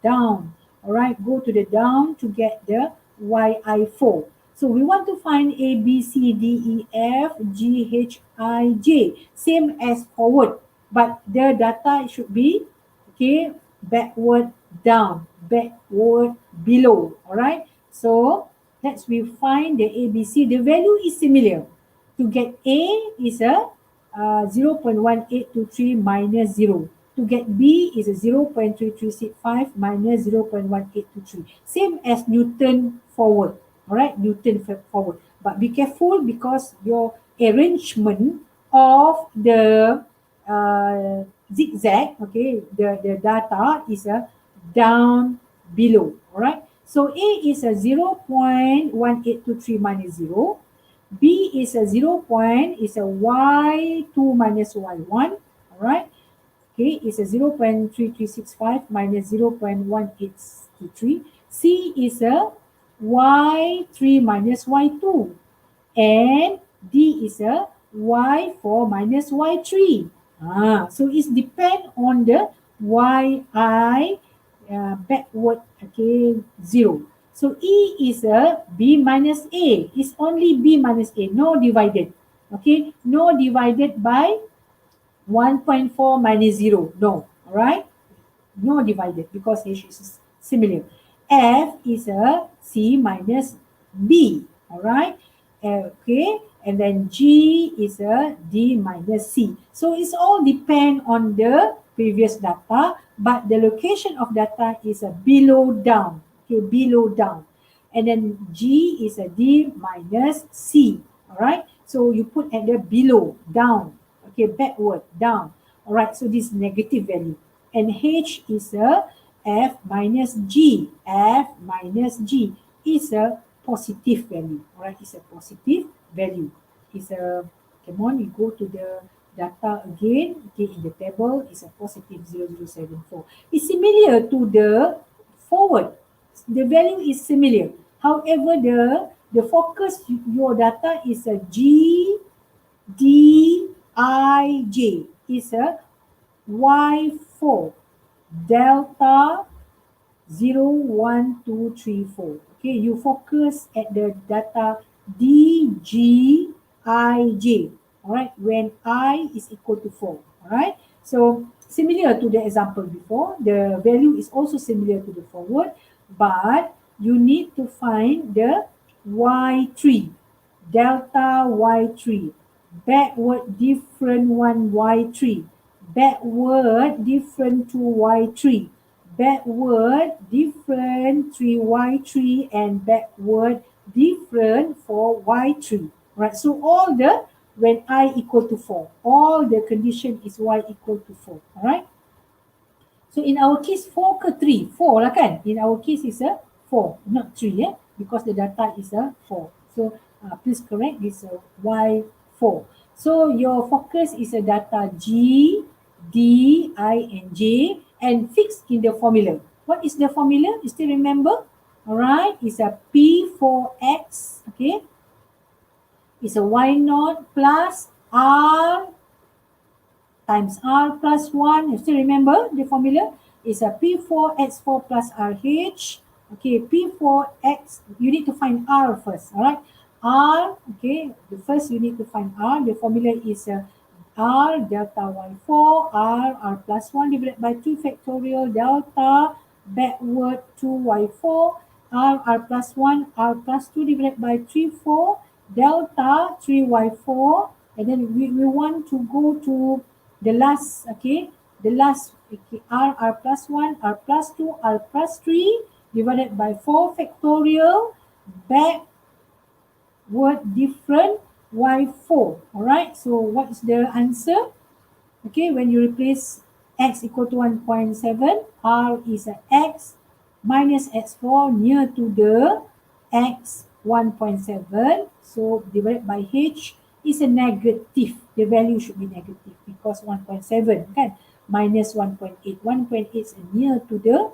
All right, go to the down to get the yi4. So we want to find A, B, C, D, E, F, G, H, I, J. Same as forward, but the data should be, okay, backward down, backward below. All right, so let's we find the A, B, C. The value is similar. To get A is a 0.1823 minus 0. To get B is a 0.3365 minus 0.1823. Same as Newton forward. All right, Newton forward. But be careful because your arrangement of the zigzag, okay, the data is a down below. All right. So A is a 0.1823 minus 0. B is a 0 point, is a y2 minus y1, all right? Okay, is a 0.3365 minus 0.1823. C is a y3 minus y2. And D is a y4 minus y3. So it's depend on the yi backward, okay, 0. So E is a B minus A. It's only B minus A, no divided. Okay, no divided by 1.4 minus 0. No, all right? No divided because H is similar. F is a C minus B, all right? Okay, and then G is a D minus C. So it's all depend on the previous data, but the location of data is a below down, okay, below down. And then G is a D minus C, all right? So you put at the below, down, okay, backward, down. All right, so this negative value. And H is a F minus G. F minus G is a positive value. All right, it's a positive value. It's a, come on, you go to the data again. Okay, in the table, it's a positive 0074. It's similar to the forward. The value is similar. However, the focus, your data is a G, D, I, J. Is a Y4 delta 0, 1, 2, 3, 4. Okay, you focus at the data D, G, I, J. All right, when I is equal to 4. All right, so similar to the example before, the value is also similar to the forward, but you need to find the Y3, delta Y3, backward different one Y3, backward different to Y3, backward different 3y3, and backward different for y3. Right, so all the, when I equal to 4, all the condition is y equal to 4. All right, so in our case 4 ke 3? 4 lah kan. In our case is a 4, not 3, because the data is a 4. So Please correct this Y4. So your focus is a data G, D, I, and J, and fixed in the formula. What is the formula? You still remember? All right, it's a P4X, okay? It's a Y naught plus R times R plus 1. You still remember the formula? It's a P4X4 plus RH. Okay, P4X, you need to find R first, all right? R, okay, the first you need to find R. The formula is R delta Y4, R plus 1 divided by 2 factorial delta backward 2Y4, R plus 1, R plus 2 divided by 3, 4, delta 3Y4, and then we want to go to the last, okay, the last, okay, R plus 1, R plus 2, R plus 3 divided by 4 factorial backward different Y4. All right, so what is the answer? Okay, when you replace x equal to 1.7, R is a x minus x4 near to the x 1.7. So divided by h is a negative. The value should be negative because 1.7 kan minus 1.8. 1.8 is near to the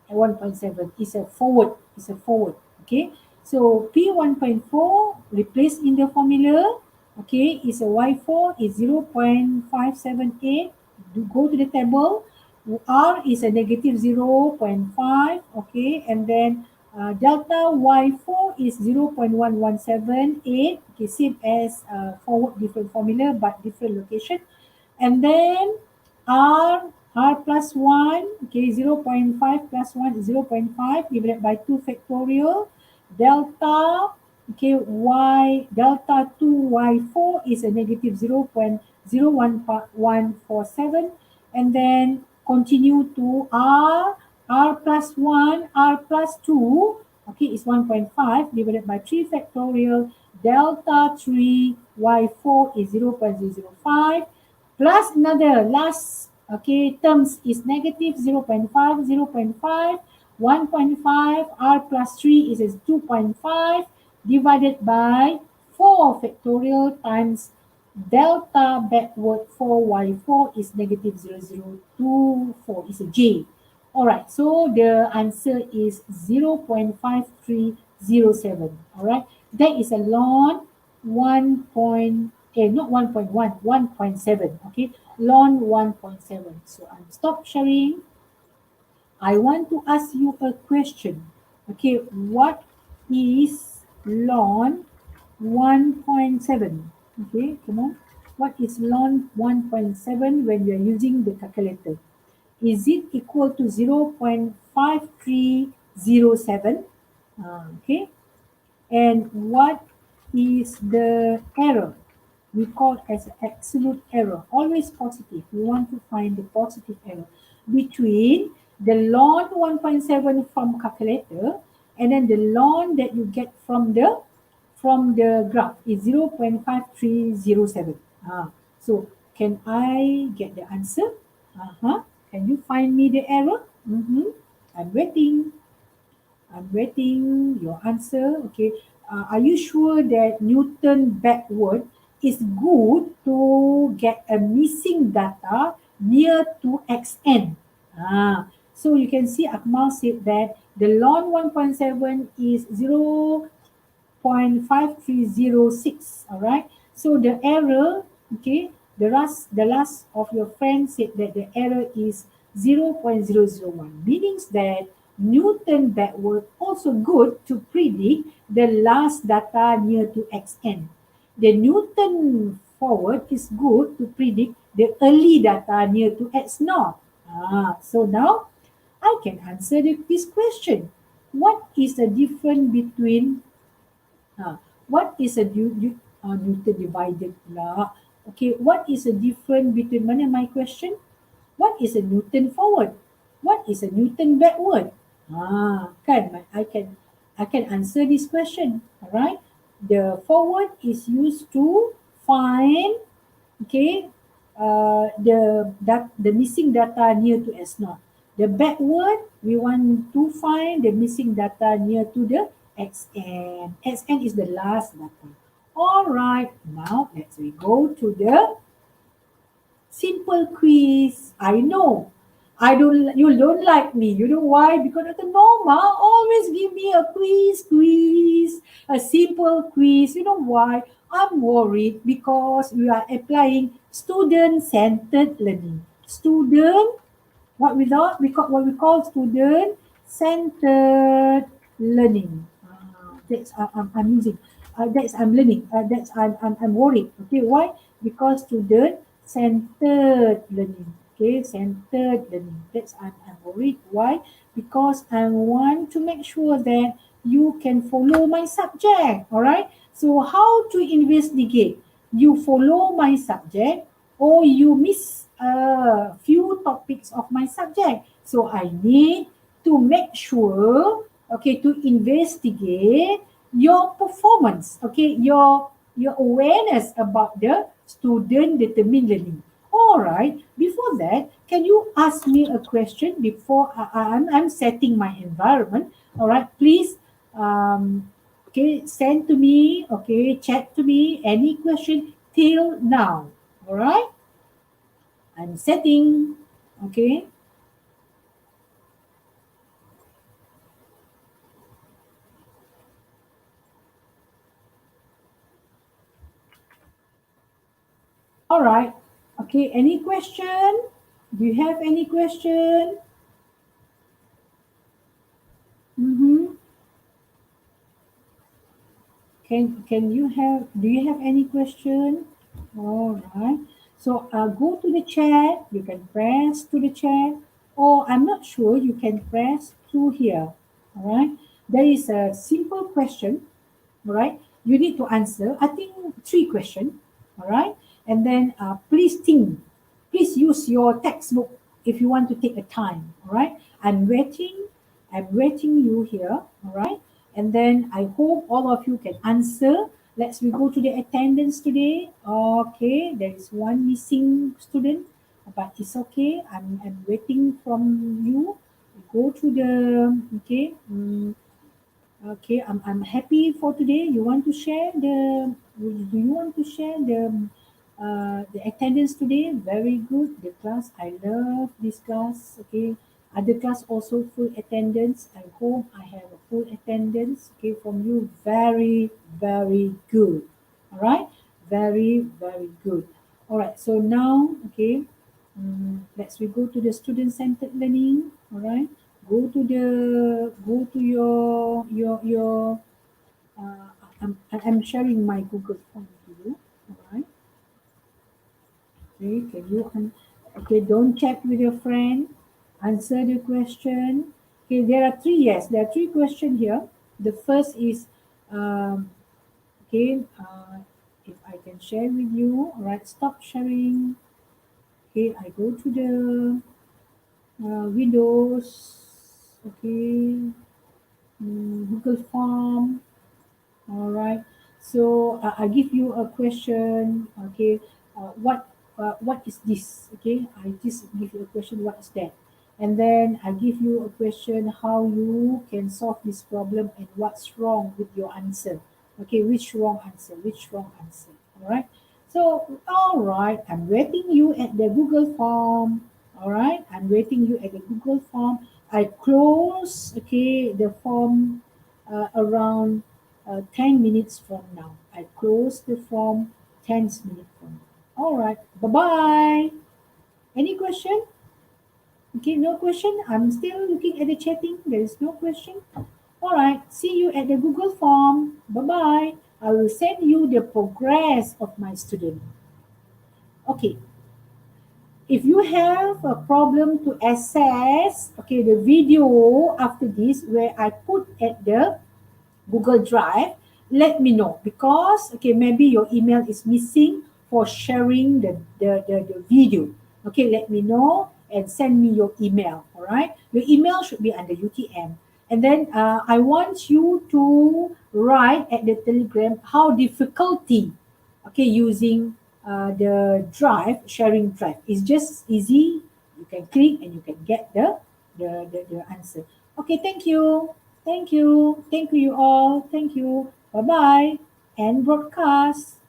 1.7. Is a forward. Is a forward. Okay. So P 1.4 replace in the formula. Okay, is a Y4 is 0.578. Go to the table. R is a negative 0.5. Okay, and then delta Y4 is 0.1178. Okay, same as forward, different formula but different location. And then R plus 1, okay, 0.5 plus 1 is 0.5 divided by 2 factorial. Delta, okay, delta 2Y4 is a negative 0.01147. And then continue to R plus 1, R plus 2, okay, is 1.5 divided by 3 factorial. Delta 3Y4 is 0.005 plus another last, okay, terms is negative 0.5, 0.5, 1.5, R plus 3 is 2.5 divided by 4 factorial times delta backward 4y4 is negative 0.024, is a J. Alright, so the answer is 0.5307. Alright, that is a ln 1. Not 1.1, 1.7. Okay, ln 1.7. So I'm stop sharing. I want to ask you a question. Okay, what is ln 1.7? Okay, come on. What is ln 1.7 when you are using the calculator? Is it equal to 0.5307? Okay, and what is the error? We call as absolute error, always positive. We want to find the positive error between the ln 1.7 from calculator and then the ln that you get from the graph is 0.5307. So can I get the answer? Can you find me the error? I'm waiting. I'm waiting your answer. Okay. Are you sure that Newton backward is good to get a missing data near to xn? So you can see Akmal said that the ln 1.7 is 0.5306. All right. So the error, okay, the last of your friends said that the error is 0.001, meaning that Newton backward also good to predict the last data near to xn. The Newton forward is good to predict the early data near to x naught. So now I can answer this question. What is the difference between what is a Newton divided pula? Okay, what is the difference between mana my question? What is a Newton forward? What is a Newton backward? Kan I can answer this question. Alright. The forward is used to find, okay, the missing data near to S naught. The backward, we want to find the missing data near to the XN. XN is the last button. All right, now let's we go to the simple quiz. I know. You don't like me. You know why? Because Dr. Norma always give me a quiz, a simple quiz. You know why? I'm worried because we are applying student-centered learning. What we call student centered learning. That's I'm using. That's I'm learning. That's I'm worried. Okay, why? Because student centered learning. Okay, centered learning. That's I'm worried. Why? Because I want to make sure that you can follow my subject. All right. So how to investigate? You follow my subject or you miss a few topics of my subject. So I need to make sure, okay, to investigate your performance, okay, your awareness about the student determined learning. All right. Before that, can you ask me a question before I'm setting my environment? All right. Please, okay, send to me, okay, chat to me any question till now. All right. I'm setting. Okay. All right. Okay. Any question? Do you have any question? Mm-hmm. Can you have? Do you have any question? All right. So go to the chat. You can press to the chat, or I'm not sure. You can press to here. All right. There is a simple question. All right. You need to answer. I think three questions. All right. And then please think. Please use your textbook if you want to take a time. All right. I'm waiting. I'm waiting you here. All right. And then I hope all of you can answer. Let's we go to the attendance today. Okay, there is one missing student, but it's okay. I'm waiting from you. Go to the okay. Okay, I'm happy for today. You want to share the? Do you want to share the attendance today? Very good. The class, I love this class. Okay, other class also full attendance. I hope I have a full attendance. Okay, from you. Very very good. All right, very good. All right. So now, okay, let's we go to the student centered learning. All right, go to your uh, I'm sharing my Google Form to you. All right. Okay, can you okay, don't chat with your friend. Answer the question. Okay, there are three, yes, there are three questions here. The first is okay, if I can share with you. All right, stop sharing. Okay, I go to the Windows. Okay, Google Form. All right. So I give you a question. Okay. What is this? Okay. I just give you a question. What is that? And then I give you a question. How you can solve this problem and what's wrong with your answer? Okay. Which wrong answer? Which wrong answer? All right. So all right. I'm waiting you at the Google form. All right. I'm waiting you at the Google form. I close. Okay. The form around 10 minutes from now. I close the form 10 minutes from now. All right. Bye-bye. Any question? Okay, no question. I'm still looking at the chatting. There is no question. All right. See you at the Google form. Bye-bye. I will send you the progress of my student. Okay. If you have a problem to access, okay, the video after this where I put at the Google Drive, let me know because okay maybe your email is missing for sharing the video. Okay, let me know and send me your email. All right, your email should be under UTM. And then I want you to write at the Telegram how difficulty okay using the drive sharing drive. It's just easy. You can click and you can get the answer. Okay, thank you. Thank you. Thank you all. Thank you. Bye bye. And broadcast.